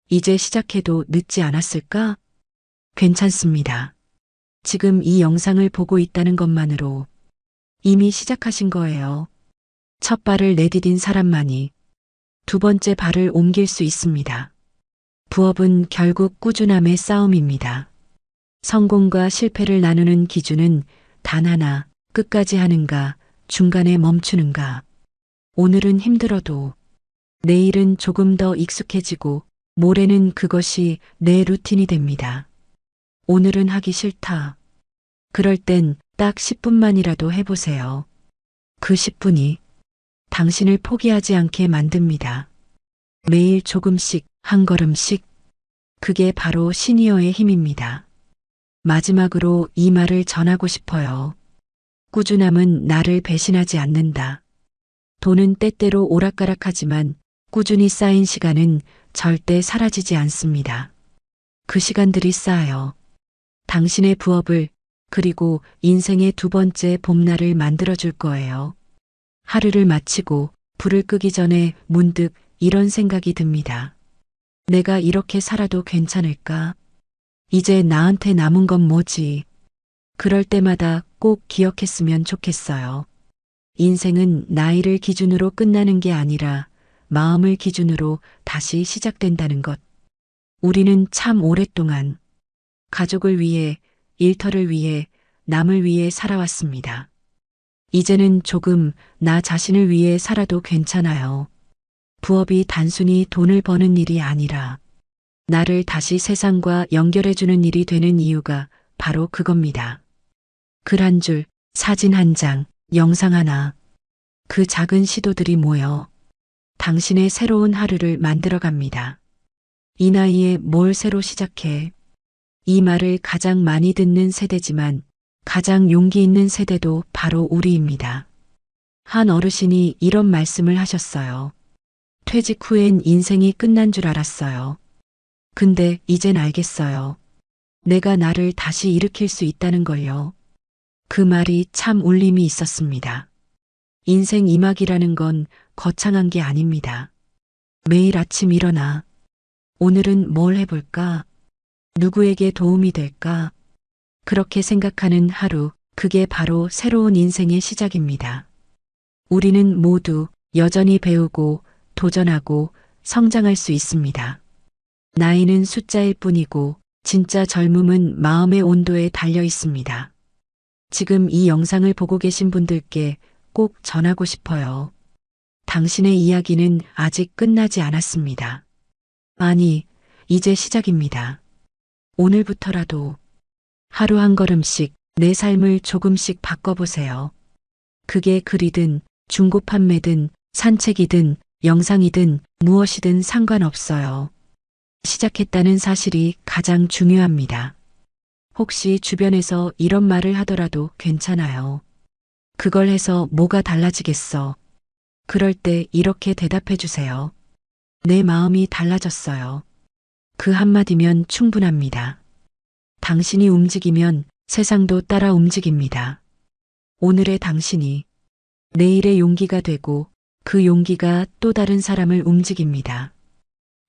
이제 시작해도 늦지 않았을까? 괜찮습니다. 지금 이 영상을 보고 있다는 것만으로 이미 시작하신 거예요. 첫 발을 내디딘 사람만이 두 번째 발을 옮길 수 있습니다. 부업은 결국 꾸준함의 싸움입니다. 성공과 실패를 나누는 기준은 단 하나, 끝까지 하는가, 중간에 멈추는가. 오늘은 힘들어도 내일은 조금 더 익숙해지고 모레는 그것이 내 루틴이 됩니다. 오늘은 하기 싫다. 그럴 땐 딱 10분만이라도 해보세요. 그 10분이 당신을 포기하지 않게 만듭니다. 매일 조금씩, 한 걸음씩. 그게 바로 시니어의 힘입니다. 마지막으로 이 말을 전하고 싶어요. 꾸준함은 나를 배신하지 않는다. 돈은 때때로 오락가락하지만 꾸준히 쌓인 시간은 절대 사라지지 않습니다. 그 시간들이 쌓여 당신의 부업을 그리고 인생의 두 번째 봄날을 만들어줄 거예요. 하루를 마치고 불을 끄기 전에 문득 이런 생각이 듭니다. 내가 이렇게 살아도 괜찮을까? 이제 나한테 남은 건 뭐지? 그럴 때마다 꼭 기억했으면 좋겠어요. 인생은 나이를 기준으로 끝나는 게 아니라 마음을 기준으로 다시 시작된다는 것. 우리는 참 오랫동안 가족을 위해, 일터를 위해, 남을 위해 살아왔습니다. 이제는 조금 나 자신을 위해 살아도 괜찮아요. 부업이 단순히 돈을 버는 일이 아니라 나를 다시 세상과 연결해주는 일이 되는 이유가 바로 그겁니다. 글 한 줄, 사진 한 장, 영상 하나. 그 작은 시도들이 모여 당신의 새로운 하루를 만들어갑니다. 이 나이에 뭘 새로 시작해? 이 말을 가장 많이 듣는 세대지만 가장 용기 있는 세대도 바로 우리입니다. 한 어르신이 이런 말씀을 하셨어요. 퇴직 후엔 인생이 끝난 줄 알았어요. 근데 이젠 알겠어요. 내가 나를 다시 일으킬 수 있다는 걸요. 그 말이 참 울림이 있었습니다. 인생 이막이라는 건 거창한 게 아닙니다. 매일 아침 일어나 오늘은 뭘 해볼까? 누구에게 도움이 될까? 그렇게 생각하는 하루, 그게 바로 새로운 인생의 시작입니다. 우리는 모두 여전히 배우고 도전하고 성장할 수 있습니다. 나이는 숫자일 뿐이고 진짜 젊음은 마음의 온도에 달려 있습니다. 지금 이 영상을 보고 계신 분들께 꼭 전하고 싶어요. 당신의 이야기는 아직 끝나지 않았습니다. 아니, 이제 시작입니다. 오늘부터라도 하루 한 걸음씩 내 삶을 조금씩 바꿔보세요. 그게 글이든 중고 판매든 산책이든 영상이든 무엇이든 상관없어요. 시작했다는 사실이 가장 중요합니다. 혹시 주변에서 이런 말을 하더라도 괜찮아요. 그걸 해서 뭐가 달라지겠어? 그럴 때 이렇게 대답해 주세요. 내 마음이 달라졌어요. 그 한마디면 충분합니다. 당신이 움직이면 세상도 따라 움직입니다. 오늘의 당신이 내일의 용기가 되고 그 용기가 또 다른 사람을 움직입니다.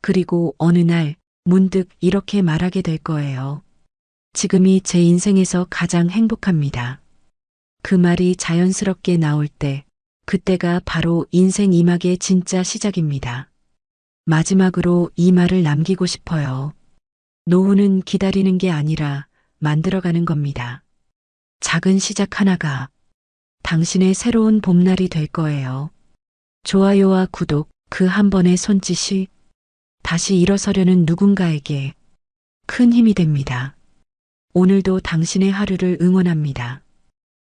그리고 어느 날 문득 이렇게 말하게 될 거예요. 지금이 제 인생에서 가장 행복합니다. 그 말이 자연스럽게 나올 때, 그때가 바로 인생 이막의 진짜 시작입니다. 마지막으로 이 말을 남기고 싶어요. 노후는 기다리는 게 아니라 만들어가는 겁니다. 작은 시작 하나가 당신의 새로운 봄날이 될 거예요. 좋아요와 구독, 그 한 번의 손짓이 다시 일어서려는 누군가에게 큰 힘이 됩니다. 오늘도 당신의 하루를 응원합니다.